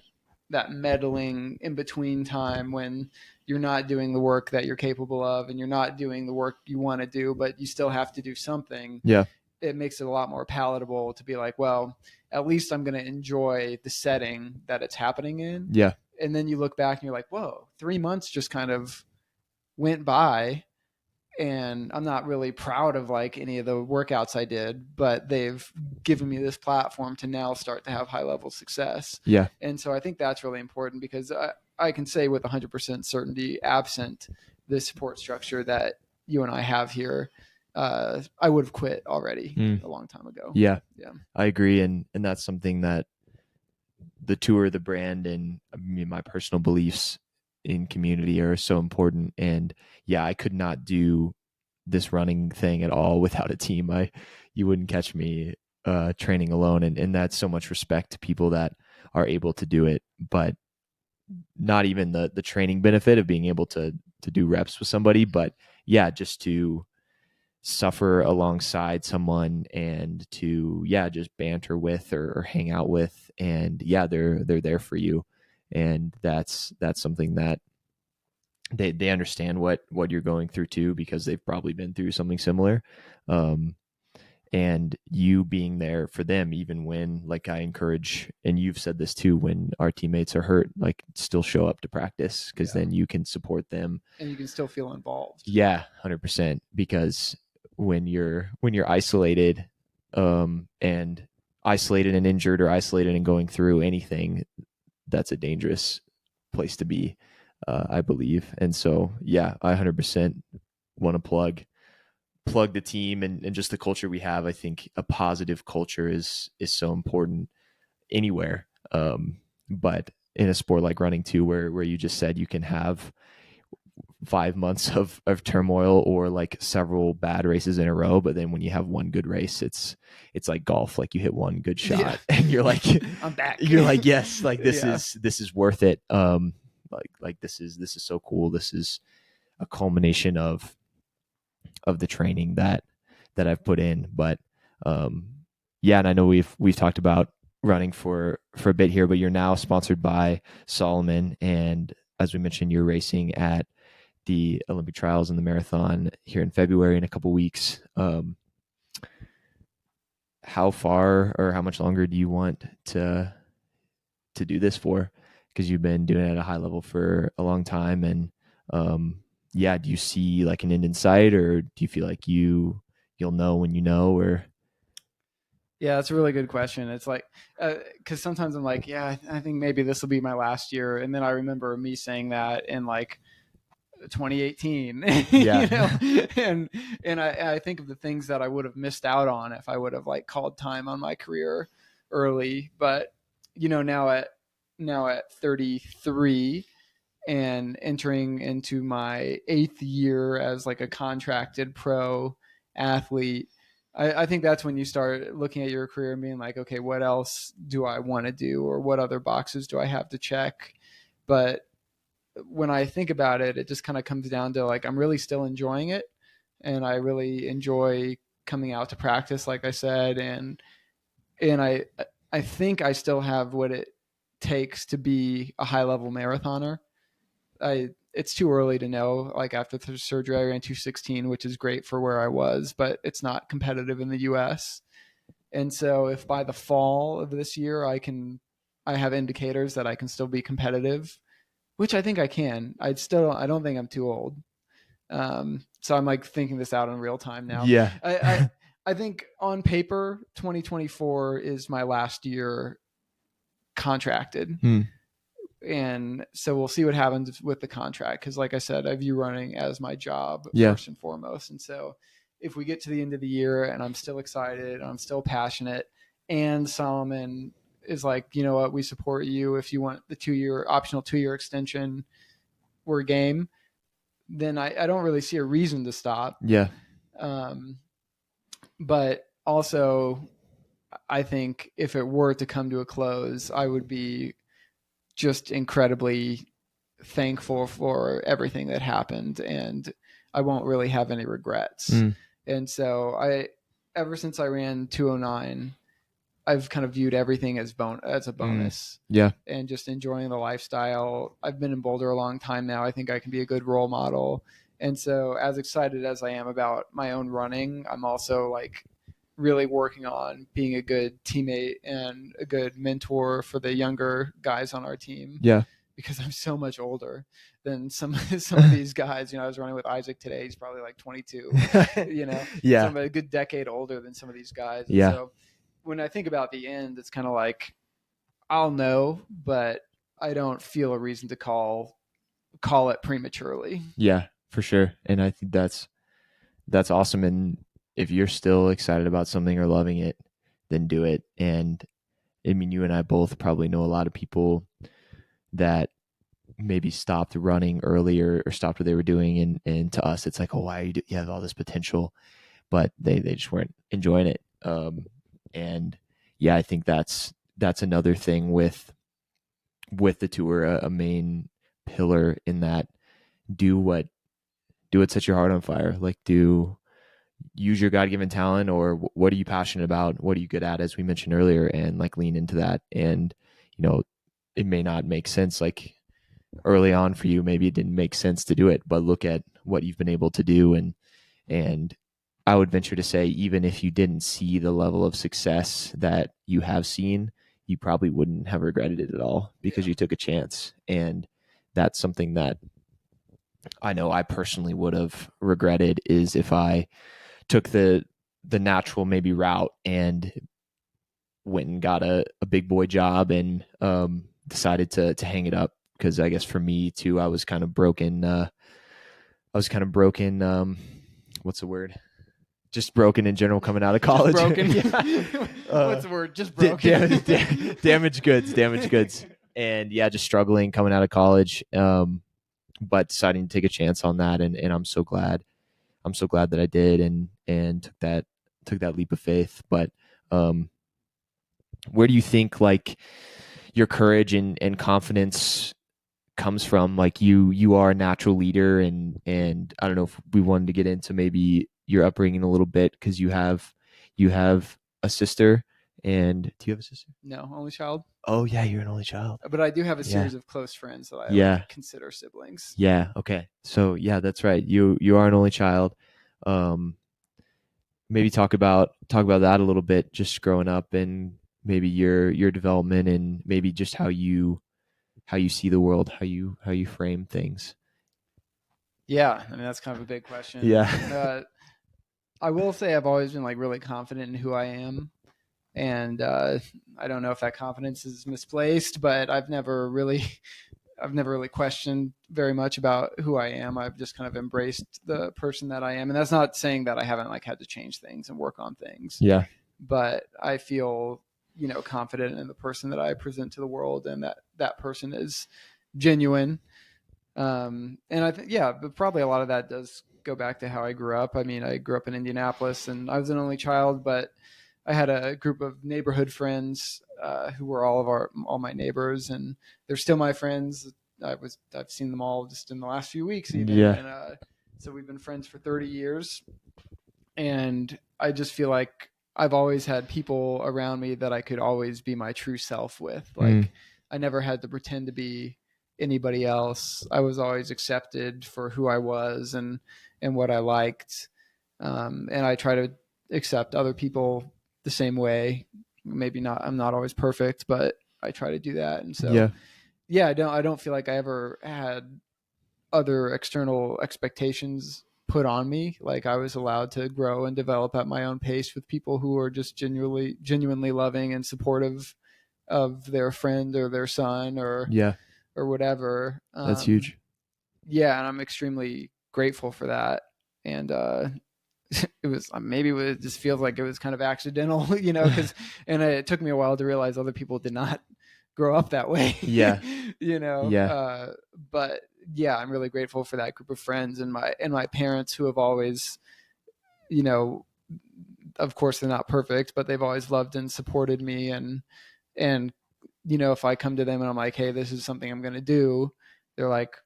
meddling in between time when you're not doing the work that you're capable of, and you're not doing the work you want to do, but you still have to do something. Yeah. It makes it a lot more palatable to be like, well, at least I'm going to enjoy the setting that it's happening in. Yeah. And then you look back and you're like, whoa, 3 months just kind of went by, and I'm not really proud of like any of the workouts I did, but they've given me this platform to now start to have high level success. Yeah. And so I think that's really important, because I can say with 100% certainty, absent the support structure that you and I have here, I would have quit already a long time ago. Yeah. Yeah. I agree. And that's something that the tour, the brand, and I mean, my personal beliefs in community are so important. And I could not do this running thing at all without a team. You wouldn't catch me training alone. And that's so much respect to people that are able to do it, but not even the training benefit of being able to do reps with somebody, but just to suffer alongside someone and to just banter with or hang out with, and they're there for you. And that's something that they understand what you're going through too, because they've probably been through something similar. and you being there for them, even when, like, I encourage, and you've said this too, when our teammates are hurt, like, still show up to practice, because then you can support them and you can still feel involved. Yeah, 100%. Because when you're isolated, and isolated and injured, or isolated and going through anything, that's a dangerous place to be, I believe. And so, yeah, I 100% want to plug the team and just the culture we have. I think a positive culture is so important anywhere. But in a sport like running too, where you just said you can have 5 months of turmoil, or like several bad races in a row, but then when you have one good race, it's like golf. Like, you hit one good shot and you're like, I'm back. You're like, yes, like this is worth it. Like this is so cool. This is a culmination of the training that I've put in. But yeah, and I know we've talked about running for a bit here, but you're now sponsored by Solomon, and as we mentioned, you're racing at the Olympic trials and the marathon here in February in a couple weeks. How far or how much longer do you want to do this for? Because you've been doing it at a high level for a long time, and yeah, do you see like an end in sight, or do you feel like you'll know when you know? Or Yeah, that's a really good question. It's like, because sometimes I'm like, yeah, I think maybe this will be my last year, and then I remember me saying that in like 2018. Yeah. You know, and I think of the things that I would have missed out on if I would have like called time on my career early. But you know, now at 33 and entering into my 8th year as like a contracted pro athlete, I think that's when you start looking at your career and being like, okay, what else do I want to do, or what other boxes do I have to check? But when I think about it, it just kind of comes down to like, I'm really still enjoying it, and I really enjoy coming out to practice, like I said, and I think I still have what it takes to be a high level marathoner. It's too early to know. Like, after the surgery, I ran 2:16, which is great for where I was, but it's not competitive in the US. And so if by the fall of this year I have indicators that I can still be competitive, which I think I can. I don't think I'm too old. So I'm like thinking this out in real time now. Yeah. I think on paper, 2024 is my last year contracted. And so we'll see what happens with the contract. Because like I said, I view running as my job first and foremost. And so if we get to the end of the year and I'm still excited, and I'm still passionate, and Solomon is like, you know what, we support you. If you want the optional 2-year extension, we're game. Then I don't really see a reason to stop. Yeah. But also, I think if it were to come to a close, I would be just incredibly thankful for everything that happened, and I won't really have any regrets. And so ever since I ran 2:09, I've kind of viewed everything as a bonus. Yeah. And just enjoying the lifestyle. I've been in Boulder a long time now. I think I can be a good role model. And so as excited as I am about my own running, I'm also like really working on being a good teammate and a good mentor for the younger guys on our team. Yeah. Because I'm so much older than some of these guys. You know, I was running with Isaac today. He's probably like 22, you know, Yeah. So I'm a good decade older than some of these guys. And Yeah. so when I think about the end, it's kind of like, I'll know, but I don't feel a reason to call it prematurely. Yeah, for sure. And I think that's awesome. And if you're still excited about something or loving it, then do it. And I mean, you and I both probably know a lot of people that maybe stopped running earlier or stopped what they were doing. And to us, it's like, oh, why you have all this potential, but they just weren't enjoying it. And yeah, I think that's another thing with the tour, a main pillar in that. Do what sets your heart on fire. Like, use your God-given talent, or what are you passionate about? What are you good at, as we mentioned earlier, and like lean into that. And, you know, it may not make sense, like early on for you, maybe it didn't make sense to do it, but look at what you've been able to do and I would venture to say, even if you didn't see the level of success that you have seen, you probably wouldn't have regretted it at all because you took a chance. And that's something that I know I personally would have regretted, is if I took the natural maybe route and went and got a big boy job and decided to hang it up. Because I guess for me too, I was kind of broken. What's the word? Just broken in general coming out of college. Just broken. Yeah. What's the word? Just broken. Damaged goods. And yeah, just struggling coming out of college. But deciding to take a chance on that, and I'm so glad. I'm so glad that I did and took that leap of faith. But where do you think like your courage and confidence comes from? Like you are a natural leader, and I don't know if we wanted to get into maybe your upbringing a little bit, because you have a sister. And do you have a sister? No, only child. Oh yeah, you're an only child. But I do have a series of close friends that I Yeah. like, consider siblings. Yeah. Okay. So yeah, that's right. You are an only child. Maybe talk about that a little bit, just growing up and maybe your development, and maybe just how you see the world, how you frame things. Yeah, I mean that's kind of a big question. Yeah. I will say I've always been like really confident in who I am, and I don't know if that confidence is misplaced, but I've never really questioned very much about who I am. I've just kind of embraced the person that I am, and that's not saying that I haven't like had to change things and work on things. Yeah. But I feel, confident in the person that I present to the world, and that person is genuine. And I think, but probably a lot of that does go back to how I grew up. I mean, I grew up in Indianapolis, and I was an only child, but I had a group of neighborhood friends who were all my neighbors, and they're still my friends. I've seen them all just in the last few weeks, even. Yeah. And so we've been friends for 30 years, and I just feel like I've always had people around me that I could always be my true self with. Like I never had to pretend to be anybody else. I was always accepted for who I was and what I liked. And I try to accept other people the same way. Maybe not, I'm not always perfect, but I try to do that. And so, I don't feel like I ever had other external expectations put on me. Like I was allowed to grow and develop at my own pace with people who are just genuinely loving and supportive of their friend or their son or whatever. That's huge. Yeah. And I'm extremely grateful for that. And, it just feels like it was kind of accidental, and it took me a while to realize other people did not grow up that way. Yeah. But yeah, I'm really grateful for that group of friends and my parents, who have always, of course they're not perfect, but they've always loved and supported me. And, if I come to them and I'm like, hey, this is something I'm going to do, they're like,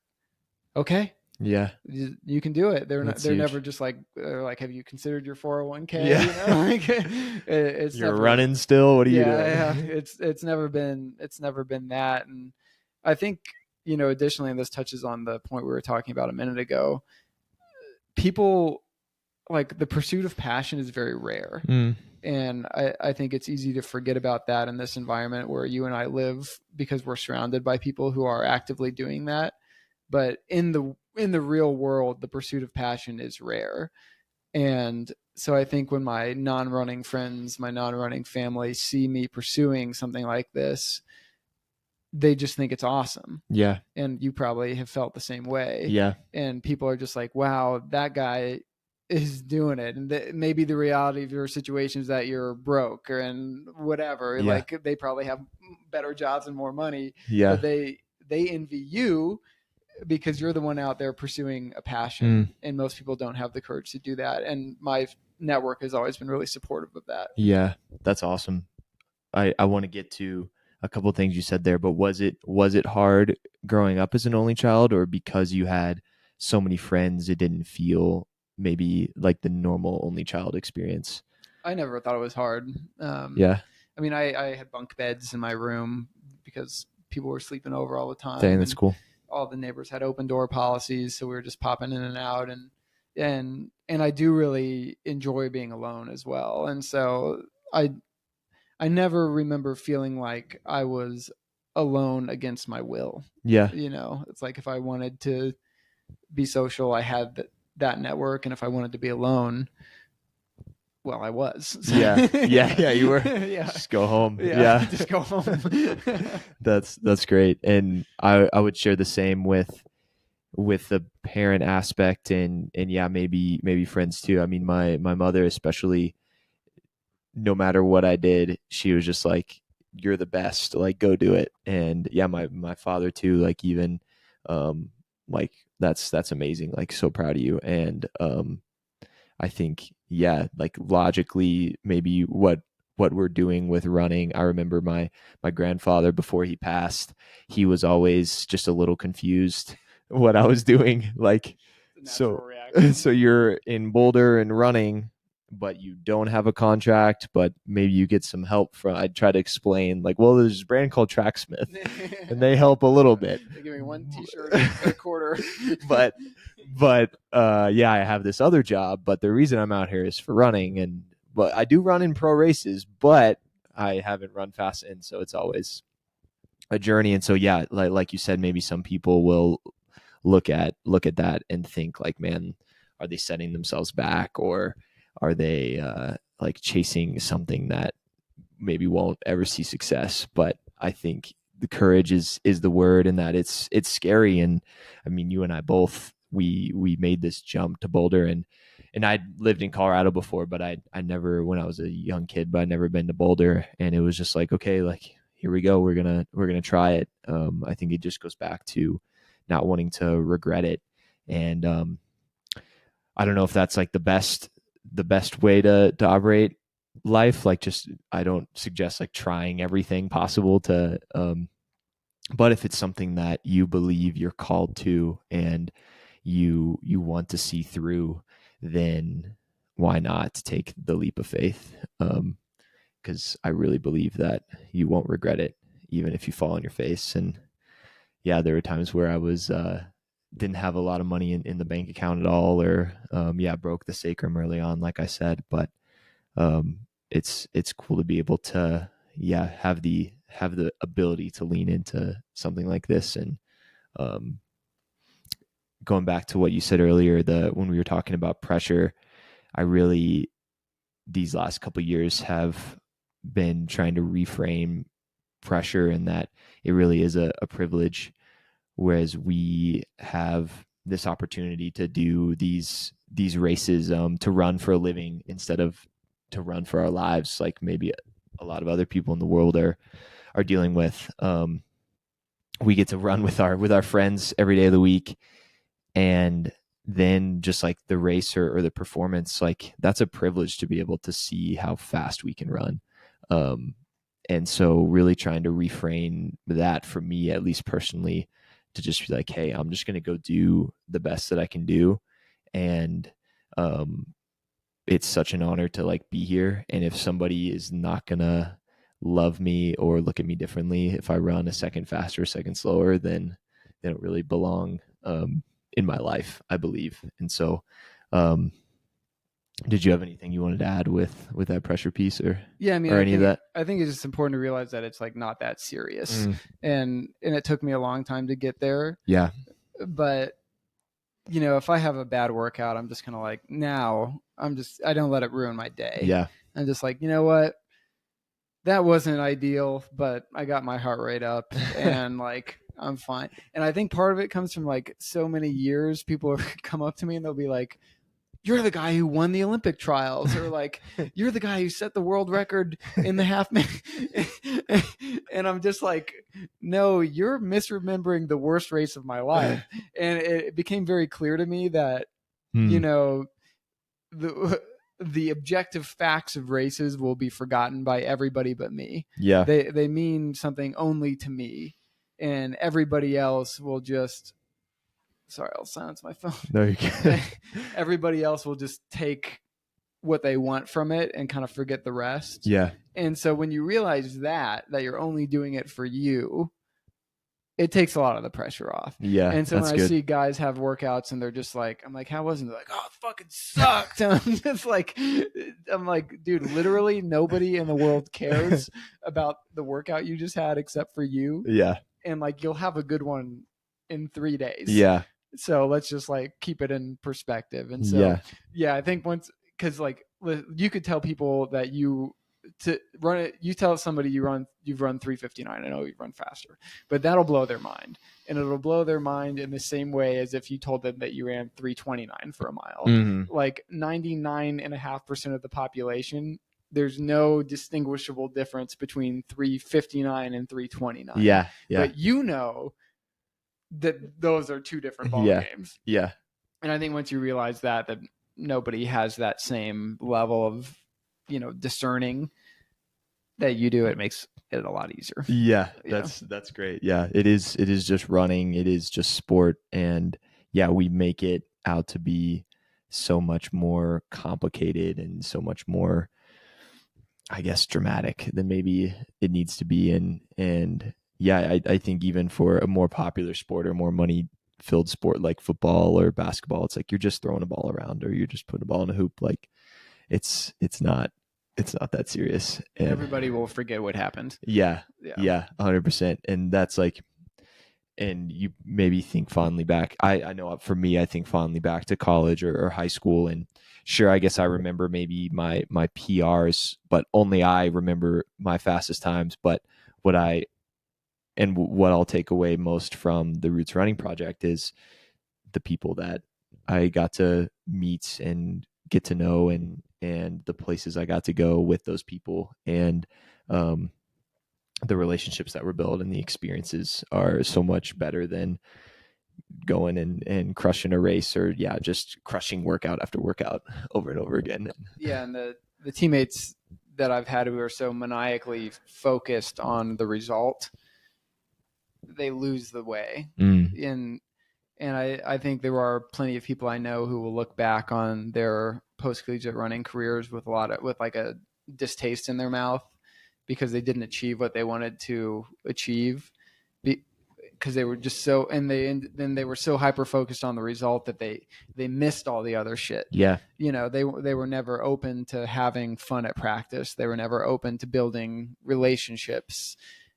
okay. Yeah, you can do it. They're huge. never just like, have you considered your 401k? Yeah. It's you're never, running still. What are you doing? Yeah. It's never been that. And I think, additionally, and this touches on the point we were talking about a minute ago, people like the pursuit of passion is very rare. And I think it's easy to forget about that in this environment where you and I live, because we're surrounded by people who are actively doing that. But in the real world, the pursuit of passion is rare. And so I think when my non-running friends, my non-running family see me pursuing something like this, they just think it's awesome. Yeah. And you probably have felt the same way. Yeah. And people are just like, wow, that guy is doing it. And maybe the reality of your situation is that you're broke and whatever. Yeah. Like they probably have better jobs and more money. Yeah. But they envy you, because you're the one out there pursuing a passion, and most people don't have the courage to do that. And my network has always been really supportive of that. Yeah, that's awesome. I want to get to a couple of things you said there, but was it hard growing up as an only child, or because you had so many friends, it didn't feel maybe like the normal only child experience? I never thought it was hard. Yeah. I mean, I had bunk beds in my room because people were sleeping over all the time. Dang, that's cool. All the neighbors had open door policies, so we were just popping in and out, and and I do really enjoy being alone as well. And so I never remember feeling like I was alone against my will. Yeah. It's like if I wanted to be social, I had that network, and if I wanted to be alone, well, I was. Yeah. You were. Yeah. Just go home. Yeah. Just go home. That's great. And I would share the same with the parent aspect, and yeah, maybe friends too. I mean, my mother especially, no matter what I did, she was just like, you're the best, like go do it. And yeah, my father too, like even like that's amazing, like so proud of you. And I think, yeah, like logically, maybe what we're doing with running. I remember my grandfather, before he passed, he was always just a little confused what I was doing. Like, so you're in Boulder and running, but you don't have a contract, but maybe you get some help from. I'd try to explain, like, well, there's a brand called Tracksmith, and they help a little bit. They give me one T-shirt and a quarter. but yeah, I have this other job, but the reason I'm out here is for running, but I do run in pro races, but I haven't run fast, and so it's always a journey. And so yeah, like you said, maybe some people will look at that and think like, man, are they setting themselves back, or are they like chasing something that maybe won't ever see success? But I think the courage is the word, and that it's scary. And I mean, you and I both, we made this jump to Boulder, and I'd lived in Colorado before, but I never, when I was a young kid, but I'd never been to Boulder. And it was just like, okay, like, here we go. We're gonna try it. I think it just goes back to not wanting to regret it. And I don't know if that's like the best way to operate life. Like, just, I don't suggest like trying everything possible to, but if it's something that you believe you're called to and you want to see through, then why not take the leap of faith? Because I really believe that you won't regret it, even if you fall on your face. And yeah, there were times where I was didn't have a lot of money in the bank account at all, or broke the sacrum early on, like I said. But it's cool to be able to have the ability to lean into something like this. And going back to what you said earlier, when we were talking about pressure, I really, these last couple of years, have been trying to reframe pressure, and that it really is a privilege, whereas we have this opportunity to do these races, to run for a living instead of to run for our lives, like maybe a lot of other people in the world are dealing with. We get to run with our friends every day of the week, and then just like the race or the performance, like that's a privilege to be able to see how fast we can run. And so really trying to reframe that, for me, at least personally, to just be like, hey, I'm just going to go do the best that I can do. And it's such an honor to like be here. And if somebody is not going to love me or look at me differently if I run a second faster, a second slower, then they don't really belong in my life, I believe. And so did you have anything you wanted to add with that pressure piece, or I mean, or any of that? I think it's just important to realize that it's like not that serious. And it took me a long time to get there. Yeah. But if I have a bad workout, I'm just kind of like, I don't let it ruin my day. Yeah. I'm just like, you know what? That wasn't ideal, but I got my heart rate up and like, I'm fine. And I think part of it comes from like so many years, people come up to me and they'll be like, you're the guy who won the Olympic trials, or like, you're the guy who set the world record in the half marathon. And I'm just like, no, you're misremembering the worst race of my life. And it became very clear to me that, the objective facts of races will be forgotten by everybody but me. Yeah. They mean something only to me, and everybody else will just, sorry, I'll silence my phone. No, you can't. Everybody else will just take what they want from it and kind of forget the rest. Yeah. And so when you realize that you're only doing it for you, it takes a lot of the pressure off. Yeah, And so when that's I good. see guys have workouts and they're just like, I'm like, how was it? They're like, oh, it fucking sucked. And I'm just like, I'm like, dude, literally nobody in the world cares about the workout you just had except for you. Yeah. And like, you'll have a good one in 3 days. Yeah. So let's just like keep it in perspective. And so, Yeah. yeah, I think once, because like you could tell people that to run it, you tell somebody you've run 3:59. I know you've run faster, but that'll blow their mind, and it'll blow their mind in the same way as if you told them that you ran 3:29 for a mile. Mhm. Like 99.5% of the population, there's no distinguishable difference between 3:59 and 3:29. Yeah. Yeah. But you know that those are two different ball Yeah. games. Yeah. And I think once you realize that nobody has that same level of, discerning that you do, it makes it a lot easier. Yeah, that's great. Yeah, it is just running. It is just sport. And yeah, we make it out to be so much more complicated and so much more, I guess, dramatic than maybe it needs to be. And yeah, I think even for a more popular sport or more money filled sport like football or basketball, it's like you're just throwing a ball around or you're just putting a ball in a hoop. Like it's not that serious. And everybody will forget what happened. Yeah. 100%. And that's like, and you maybe think fondly back. I know for me, I think fondly back to college or high school. And sure, I guess I remember maybe my PRs, but only I remember my fastest times. But what I'll take away most from the Roots Running Project is the people that I got to meet and get to know and the places I got to go with those people, and the relationships that were built and the experiences are so much better than going and crushing a race or just crushing workout after workout over and over again. Yeah. And the teammates that I've had who are so maniacally focused on the result, they lose the way. And I think there are plenty of people I know who will look back on their post-collegiate running careers with like a distaste in their mouth because they didn't achieve what they wanted to achieve because they were just so, and then they were so hyper focused on the result that they missed all the other shit. Yeah. They were never open to having fun at practice. They were never open to building relationships.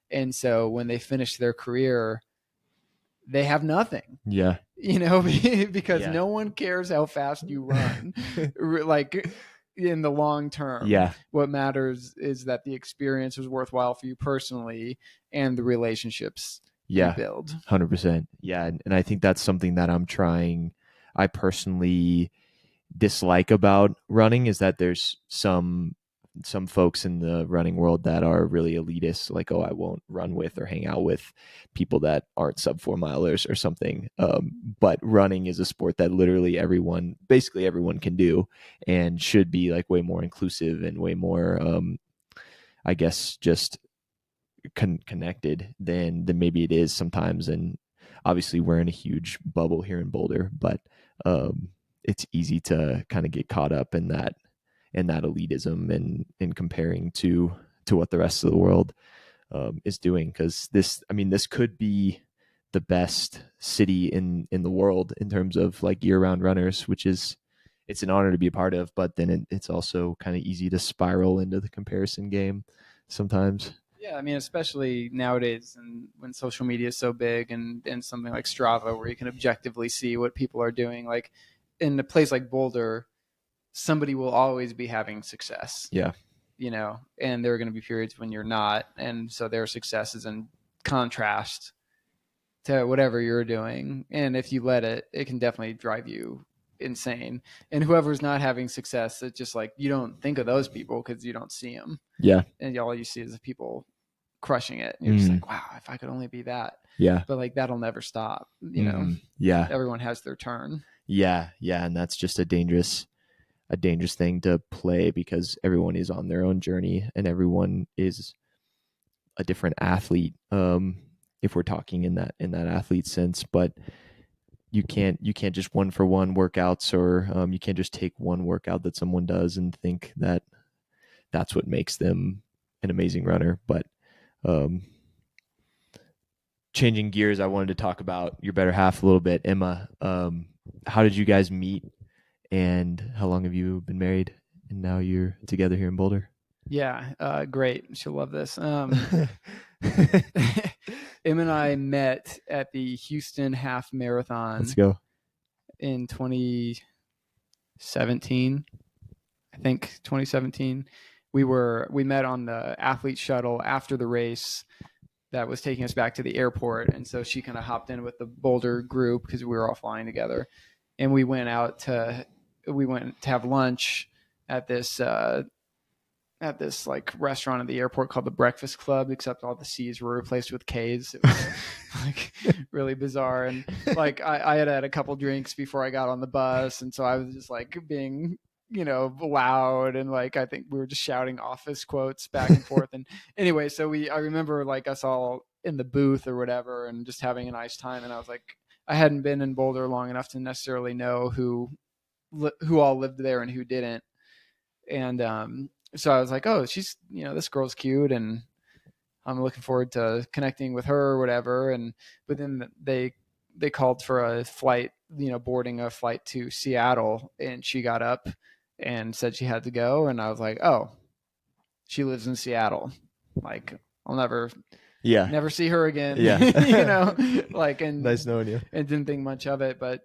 And so when they finish their career, they have nothing. Yeah. Because no one cares how fast you run. Like in the long term. Yeah. What matters is that the experience was worthwhile for you personally and the relationships you build. 100%. Yeah. And I think that's something that I personally dislike about running is that there's some folks in the running world that are really elitist, like, oh, I won't run with or hang out with people that aren't sub 4 milers or something. But running is a sport that literally basically everyone can do and should be like way more inclusive and way more, I guess, just connected than maybe it is sometimes. And obviously we're in a huge bubble here in Boulder, but it's easy to kind of get caught up in that elitism and in comparing to what the rest of the world is doing. Because this could be the best city in the world in terms of like year-round runners, which is, it's an honor to be a part of, but then it's also kind of easy to spiral into the comparison game sometimes. Yeah, I mean, especially nowadays, and when social media is so big, and something like Strava, where you can objectively see what people are doing. Like in a place like Boulder, somebody will always be having success. Yeah, and there are going to be periods when you're not, and so their success is in contrast to whatever you're doing. And if you let it, it can definitely drive you insane. And whoever's not having success, it's just like you don't think of those people because you don't see them. Yeah. And all you see is the people crushing it. And you're just like, wow, if I could only be that. Yeah. But like that'll never stop. Yeah. Everyone has their turn. Yeah. Yeah. And that's just a dangerous thing to play because everyone is on their own journey and everyone is a different athlete. If we're talking in that athlete sense, but you can't just one for one workouts or you can't just take one workout that someone does and think that that's what makes them an amazing runner. But changing gears, I wanted to talk about your better half a little bit. Emma, how did you guys meet, and how long have you been married, and now you're together here in Boulder? Yeah, great. She'll love this. Em and I met at the Houston Half Marathon Let's go. in 2017. I think 2017. We met on the athlete shuttle after the race that was taking us back to the airport, and so she kind of hopped in with the Boulder group because we were all flying together, and we went to have lunch at this like restaurant at the airport called the Breakfast Club, except all the C's were replaced with K's. It was like really bizarre. And like I had a couple drinks before I got on the bus, and so I was just like being, loud, and like I think we were just shouting office quotes back and forth. And anyway, so I remember like us all in the booth or whatever and just having a nice time. And I was like, I hadn't been in Boulder long enough to necessarily know who all lived there and who didn't. And so I was like, oh, she's, this girl's cute, and I'm looking forward to connecting with her or whatever. But then they called for a flight, boarding a flight to Seattle, and she got up and said she had to go. And I was like, oh, she lives in Seattle. Like, I'll never see her again. Yeah. And nice knowing you. And didn't think much of it. But,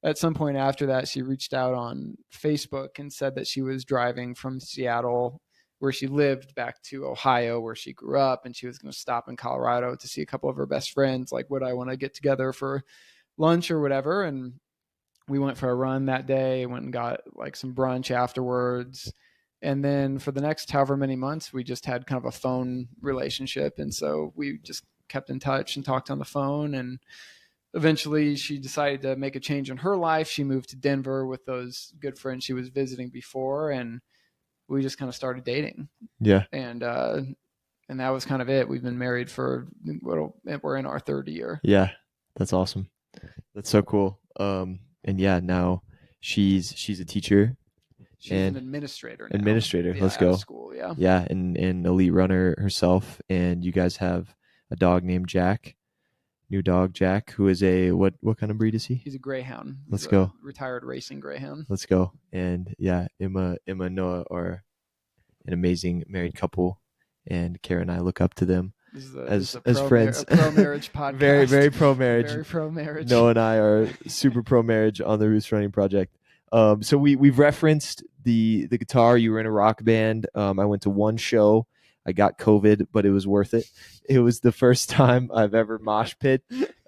at some point after that, she reached out on Facebook and said that she was driving from Seattle, where she lived, back to Ohio, where she grew up, and she was going to stop in Colorado to see a couple of her best friends. Like, would I want to get together for lunch or whatever? And we went for a run that day, went and got like some brunch afterwards. And then for the next however many months, we just had kind of a phone relationship. And so we just kept in touch and talked on the phone. And eventually she decided to make a change in her life. She moved to Denver with those good friends she was visiting before, and we just kind of started dating. Yeah. And that was kind of it. We've been married for, we're in our third year. Yeah. That's awesome. That's so cool. And yeah, now she's a teacher. She's an administrator now. Yeah, let's go. School, yeah. Yeah, and elite runner herself. And you guys have a dog named Jack. New dog, Jack, who is a what kind of breed is he? He's a greyhound. Let's go. Retired racing greyhound. Let's go. And yeah, Emma and Noah are an amazing married couple, and Kara and I look up to them as friends. A pro marriage podcast. Very, very pro marriage. Very pro marriage. Noah and I are super pro marriage on the Roots Running Project. So we've referenced the guitar. You were in a rock band. I went to one show. I got COVID, but it was worth it. It was the first time I've ever mosh pit,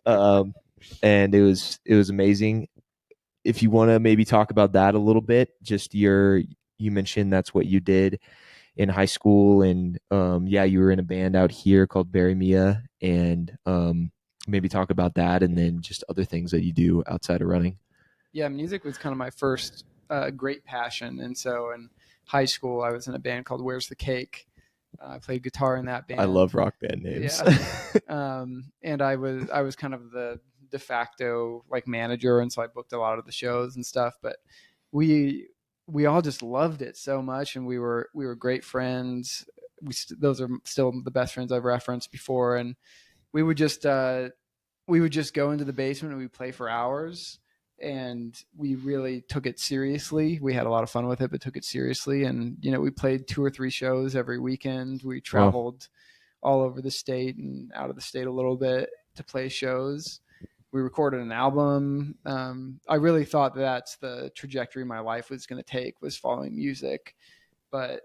and it was amazing. If you want to maybe talk about that a little bit, just you mentioned that's what you did in high school, and you were in a band out here called Bury Mia, and maybe talk about that, and then just other things that you do outside of running. Yeah, music was kind of my first great passion, and so in high school I was in a band called Where's the Cake. I played guitar in that band. I love rock band names. Yeah. And I was kind of the de facto like manager, and so I booked a lot of the shows and stuff. But we all just loved it so much, and we were great friends. Those are still the best friends I've referenced before, and we would just go into the basement and we'd play for hours. And we really took it seriously. We had a lot of fun with it, but took it seriously. And, we played 2 or 3 shows every weekend. We traveled all over the state and out of the state a little bit to play shows. We recorded an album. I really thought that's the trajectory my life was going to take, was following music. But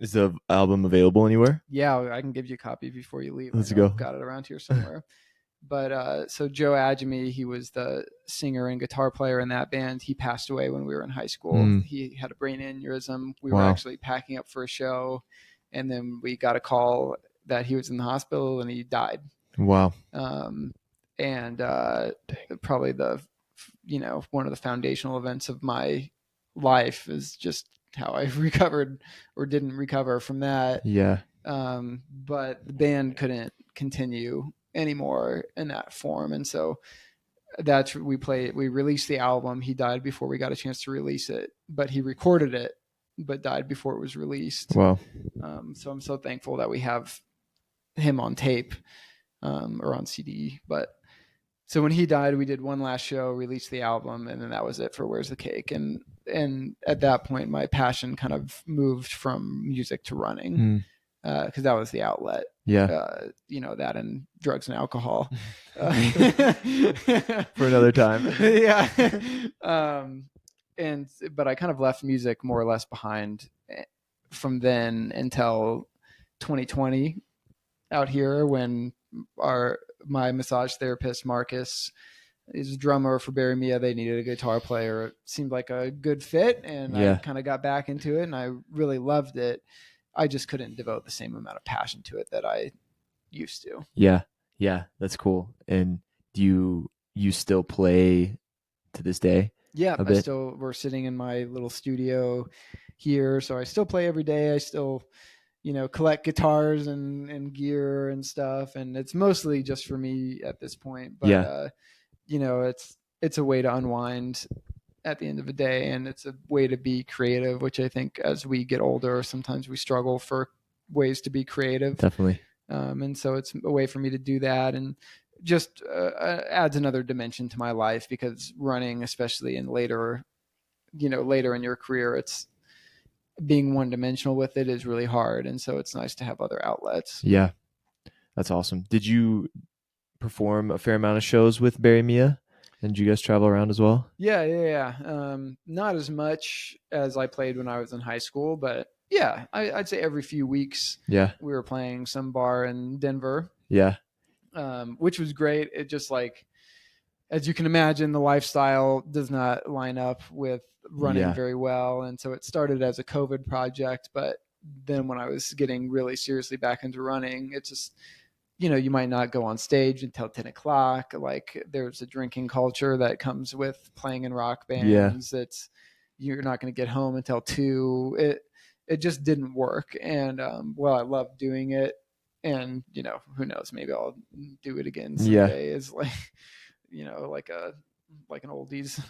is the album available anywhere? Yeah, I can give you a copy before you leave. Let's go. I've got it around here somewhere. But so Joe Adjemi, he was the singer and guitar player in that band. He passed away when we were in high school. He had a brain aneurysm. We were actually packing up for a show, and then we got a call that he was in the hospital and he died. Wow. And probably one of the foundational events of my life is just how I recovered or didn't recover from that. Yeah. But the band couldn't continue anymore in that form, and so we released the album. He died before we got a chance to release it, but he recorded it but died before it was released. Wow. So I'm so thankful that we have him on tape. or on CD. But so when he died, we did one last show, released the album, and then that was it for Where's the Cake. And at that point, my passion kind of moved from music to running, because that was the outlet. Yeah. That and drugs and alcohol. For another time. Yeah. But I kind of left music more or less behind from then until 2020 out here, when my massage therapist Marcus is a drummer for Barry Mia. They needed a guitar player. It seemed like a good fit, and I kind of got back into it, and I really loved it. I just couldn't devote the same amount of passion to it that I used to. Yeah, that's cool. And do you still play to this day? Yeah, we're sitting in my little studio here, so I still play every day. I still collect guitars and gear and stuff, and it's mostly just for me at this point. But it's a way to unwind at the end of the day, and it's a way to be creative, which I think as we get older, sometimes we struggle for ways to be creative. Definitely. And so it's a way for me to do that, and just adds another dimension to my life, because running, especially in later in your career, it's being one-dimensional with it is really hard, and so it's nice to have other outlets. Yeah, that's awesome. Did you perform a fair amount of shows with Barry Mia, and did you guys travel around as well? Yeah. Not as much as I played when I was in high school, but yeah, I'd say every few weeks. Yeah, we were playing some bar in Denver. Yeah, which was great. It just, like, as you can imagine, the lifestyle does not line up with running very well. And so it started as a COVID project, but then when I was getting really seriously back into running, it's just, you might not go on stage until 10 o'clock. Like, there's a drinking culture that comes with playing in rock bands. You're not going to get home until 2. It just didn't work. And, I loved doing it. And, who knows, maybe I'll do it again someday. It's like, like an oldies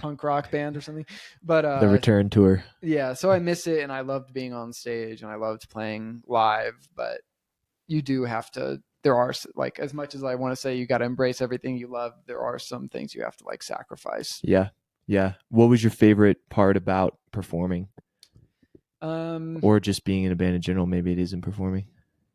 punk rock band or something. But the return tour. Yeah, so I miss it, and I loved being on stage, and I loved playing live. But you do have to. There are, like, as much as I want to say you got to embrace everything you love, there are some things you have to, like, sacrifice. Yeah. What was your favorite part about performing? Or just being in a band in general? Maybe it isn't performing.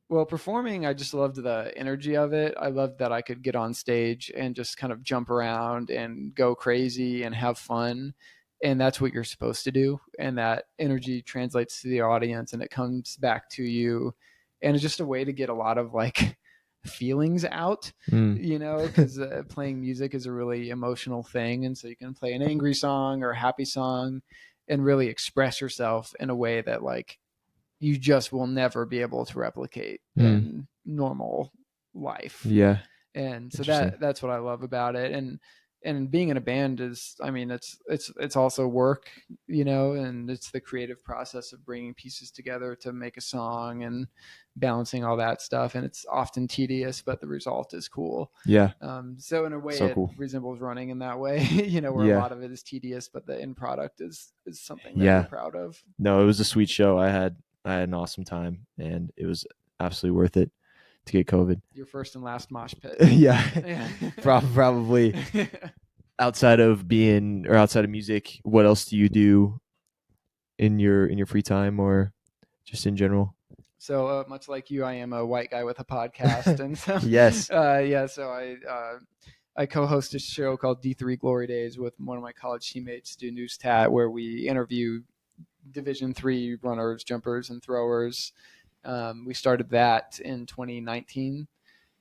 Well, performing, I just loved the energy of it. I loved that I could get on stage and just kind of jump around and go crazy and have fun. And that's what you're supposed to do. And that energy translates to the audience, and it comes back to you. And it's just a way to get a lot of, like, feelings out, because playing music is a really emotional thing. And so you can play an angry song or a happy song and really express yourself in a way that, like, you just will never be able to replicate in normal life. Yeah. And so that's what I love about it. And being in a band is, I mean, it's also work, and it's the creative process of bringing pieces together to make a song and balancing all that stuff. And it's often tedious, but the result is cool. Yeah. So in a way, it resembles running in that way, where a lot of it is tedious, but the end product is something that you're proud of. No, it was a sweet show. I had an awesome time, and it was absolutely worth it to get COVID. Your first and last mosh pit. Yeah. Probably. Outside of music, what else do you do in your free time, or just in general? So much like you, I am a white guy with a podcast, and so yes. So I co-host a show called D3 Glory Days with one of my college teammates, Stu Newstat, where we interview Division III runners, jumpers, and throwers. We started that in 2019,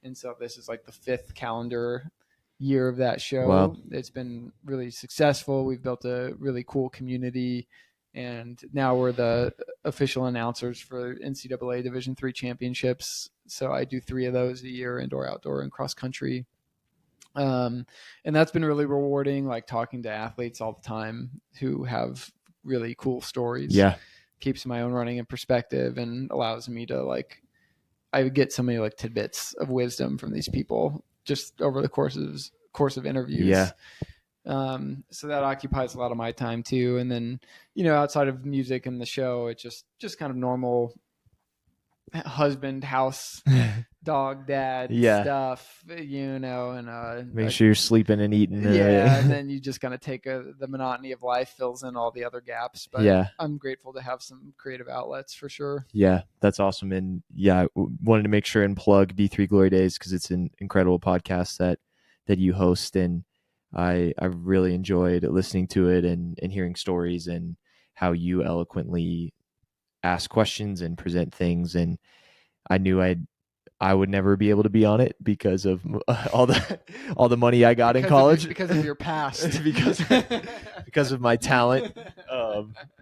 and so this is like the 5th calendar year of that show. Wow. It's been really successful. We've built a really cool community, and now we're the official announcers for NCAA Division III championships. So I do 3 of those a year: indoor, outdoor, and cross country. And that's been really rewarding, like talking to athletes all the time who have really cool stories. Yeah. Keeps my own running in perspective and allows me to, like, I would get so many, like, tidbits of wisdom from these people just over the course of interviews. Yeah. So that occupies a lot of my time too. And then, outside of music and the show, it's just kind of normal husband, house, dog, dad Yeah. stuff, and Make sure you're sleeping and eating. yeah, and then you just kind of take the monotony of life fills in all the other gaps. But Yeah. I'm grateful to have some creative outlets for sure. Yeah, that's awesome. And yeah, wanted to make sure and plug D3 Glory Days because it's an incredible podcast that you host, and I really enjoyed listening to it and hearing stories and how you eloquently ask questions and present things. And I knew I would never be able to be on it because of all the money I got in college, because of your past, because of my talent,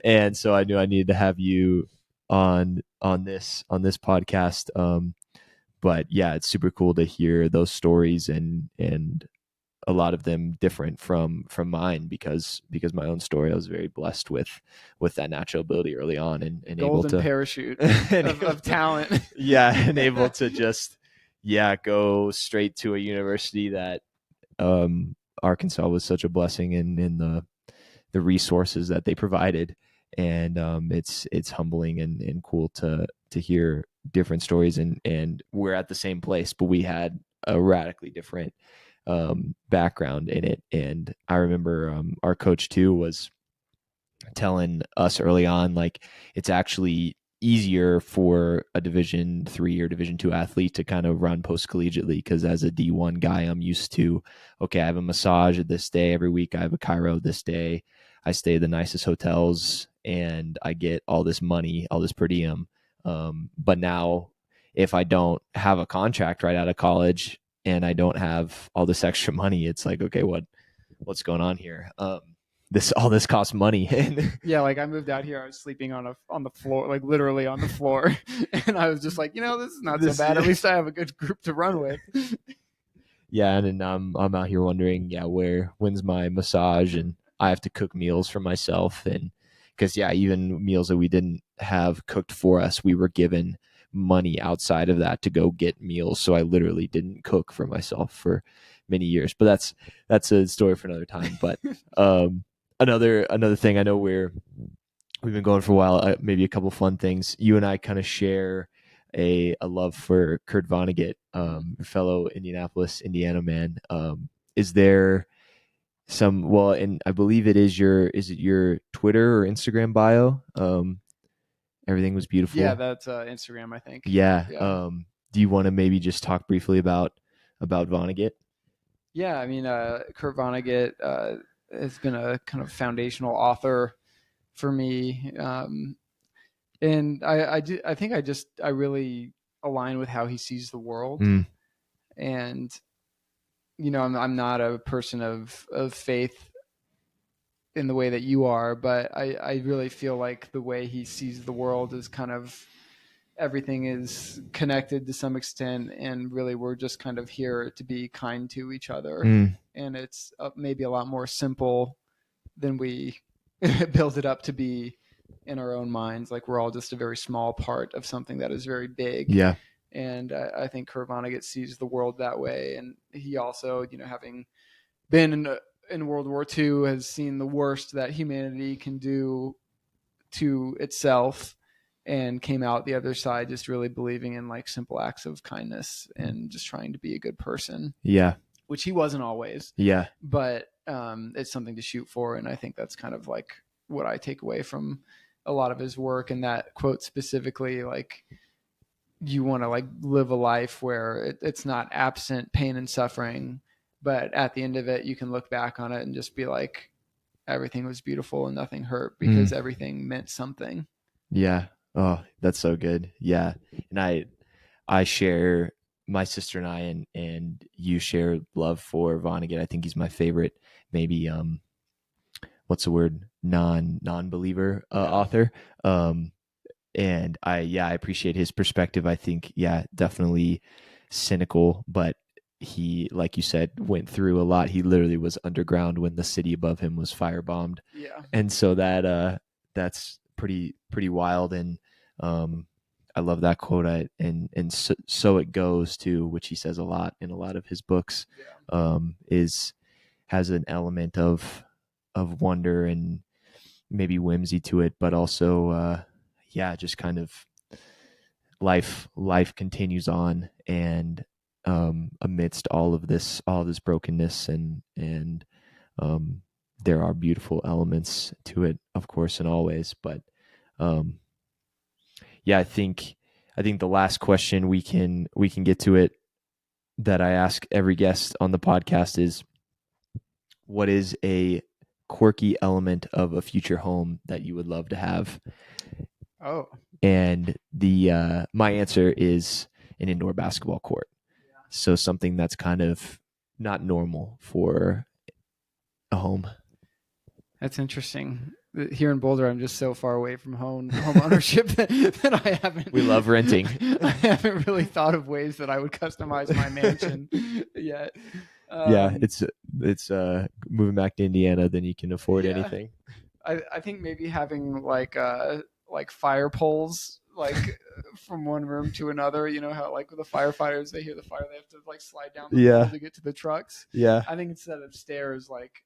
and so I knew I needed to have you on this podcast. But yeah, it's super cool to hear those stories and a lot of them different from mine because my own story, I was very blessed with that natural ability early on and able golden to parachute of talent. Yeah, and able to just go straight to a university that Arkansas was such a blessing in the resources that they provided, and it's humbling and cool to hear different stories, and we're at the same place, but we had a radically different background in it. And I remember our coach too was telling us early on, like, it's actually easier for a Division 3 or Division 2 athlete to kind of run post collegiately, because as a D1 guy, I'm used to, okay, I have a massage this day every week, I have a chiro this day, I stay at the nicest hotels, and I get all this money, all this per diem. But now, if I don't have a contract right out of college and I don't have all this extra money, it's like, okay, what's going on here? All this costs money. Yeah, like I moved out here, I was sleeping on the floor, like literally on the floor, and I was just like, this is not so bad. At least I have a good group to run with. Yeah, and I'm out here wondering, when's my massage, and I have to cook meals for myself, and because even meals that we didn't have cooked for us, we were given money outside of that to go get meals. So I literally didn't cook for myself for many years. But that's a story for another time. But another thing, I know we've been going for a while. Maybe a couple fun things. You and I kind of share a love for Kurt Vonnegut, fellow Indianapolis, Indiana man. Is there and I believe is it your Twitter or Instagram bio? Everything was beautiful. Yeah, that's Instagram, I think. Yeah. Do you want to maybe just talk briefly about Vonnegut? Yeah, I mean, Kurt Vonnegut has been a kind of foundational author for me, and I think I really align with how he sees the world, and I'm not a person of faith in the way that you are, but I really feel like the way he sees the world is kind of everything is connected to some extent, and really we're just kind of here to be kind to each other, and it's maybe a lot more simple than we build it up to be in our own minds. Like we're all just a very small part of something that is very big. Yeah. And I think Kurt Vonnegut sees the world that way, and he also, having been in World War II, has seen the worst that humanity can do to itself, and came out the other side just really believing in like simple acts of kindness and just trying to be a good person. Yeah. Which he wasn't always. Yeah. But it's something to shoot for, and I think that's kind of like what I take away from a lot of his work. And that quote specifically, like, you want to like live a life where it's not absent pain and suffering, but at the end of it, you can look back on it and just be like, everything was beautiful and nothing hurt, because everything meant something. Yeah. Oh, that's so good. Yeah. And I share, my sister and I, and you share love for Vonnegut. I think he's my favorite, maybe, what's the word? Non-believer author. And I appreciate his perspective. I think, definitely cynical, but he, like you said, went through a lot. He literally was underground when the city above him was firebombed. Yeah. And so that's pretty wild. And I love that quote. And so it goes to, which he says a lot in a lot of his books, has an element of wonder and maybe whimsy to it, but also just kind of life continues on, and amidst all of this brokenness, and there are beautiful elements to it, of course, and always. But I think the last question we can get to it, that I ask every guest on the podcast, is, what is a quirky element of a future home that you would love to have? Oh. And the my answer is an indoor basketball court. Yeah. So something that's kind of not normal for a home. That's interesting. Here in Boulder, I'm just so far away from home ownership that I haven't. We love renting. I haven't really thought of ways that I would customize my mansion yet. It's moving back to Indiana, then you can afford anything. I think maybe having like fire poles, like from one room to another. You know how like with the firefighters, they hear the fire, they have to like slide down the pole to get to the trucks. Yeah. I think instead of stairs, like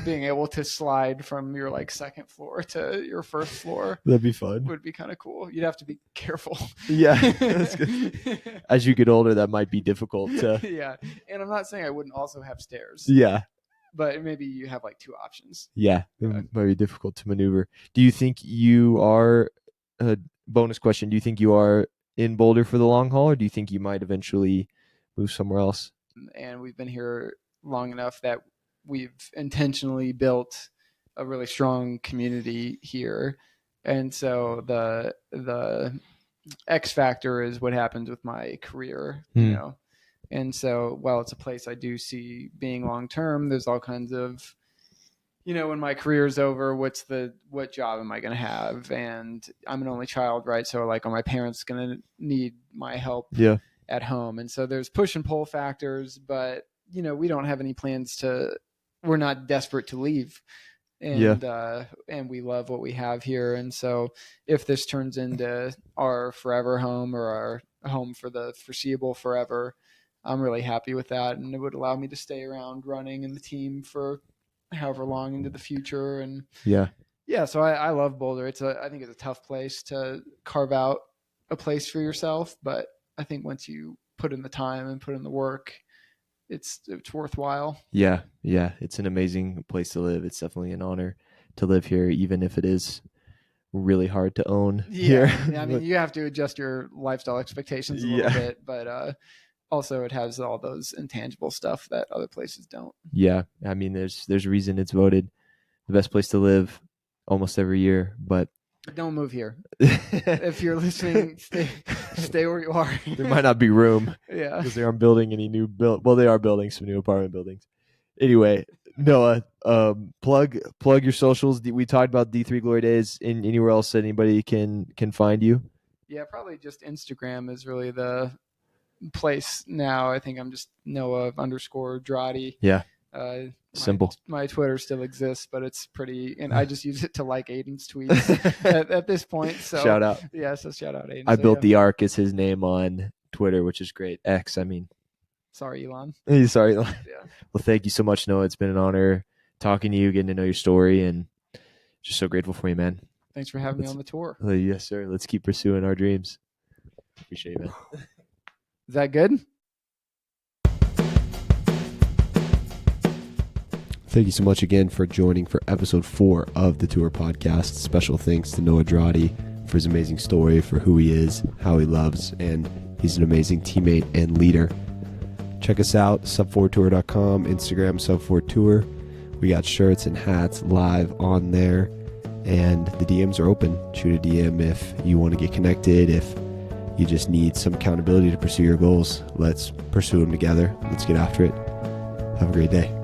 being able to slide from your like second floor to your first floor, that'd be fun. Would be kind of cool. You'd have to be careful. Yeah, that's good. As you get older, that might be difficult to. Yeah, and I'm not saying I wouldn't also have stairs. Yeah, but maybe you have like two options. Yeah, it might be difficult to maneuver. Do you think you are? Bonus question: do you think you are in Boulder for the long haul, or do you think you might eventually move somewhere else? And we've been here long enough that we've intentionally built a really strong community here. And so the X factor is what happens with my career, you know? And so while it's a place I do see being long-term, there's all kinds of, you know, when my career is over, what job am I going to have? And I'm an only child, right? So like, are my parents going to need my help at home? And so there's push and pull factors, but you know, we don't have any plans we're not desperate to leave, and we love what we have here. And so if this turns into our forever home or our home for the foreseeable forever, I'm really happy with that. And it would allow me to stay around running in the team for however long into the future. And so I love Boulder. I think it's a tough place to carve out a place for yourself, but I think once you put in the time and put in the work, it's worthwhile. Yeah. It's an amazing place to live. It's definitely an honor to live here, even if it is really hard to own here. Yeah, I mean, you have to adjust your lifestyle expectations a little bit, but also it has all those intangible stuff that other places don't. Yeah, I mean, there's a reason it's voted the best place to live almost every year, but don't move here. If you're listening, stay where you are. There might not be room. Yeah. Because they aren't building any new well, they are building some new apartment buildings. Anyway, Noah, plug your socials. We talked about D3 Glory Days. Anywhere else that anybody can find you? Yeah, probably just Instagram is really the place now. I think I'm just Noah_Droddy. Yeah. Simple. My Twitter still exists, but it's pretty, and I just use it to like Aiden's tweets at this point. So shout out. Yeah, so shout out Aiden. I built the Ark as his name on Twitter, which is great. X, I mean. Sorry, Elon. Sorry, Elon. Yeah. Well, thank you so much, Noah. It's been an honor talking to you, getting to know your story, and just so grateful for you, man. Thanks for having me on the tour. Yes, sir. Let's keep pursuing our dreams. Appreciate you, man. Is that good? Thank you so much again for joining for episode 4 of the Tour Podcast. Special thanks to Noah Droddy for his amazing story, for who he is, how he loves, and he's an amazing teammate and leader. Check us out, sub4tour.com, Instagram sub4tour. We got shirts and hats live on there, and the DMs are open. Shoot a DM if you want to get connected, if you just need some accountability to pursue your goals. Let's pursue them together. Let's get after it. Have a great day.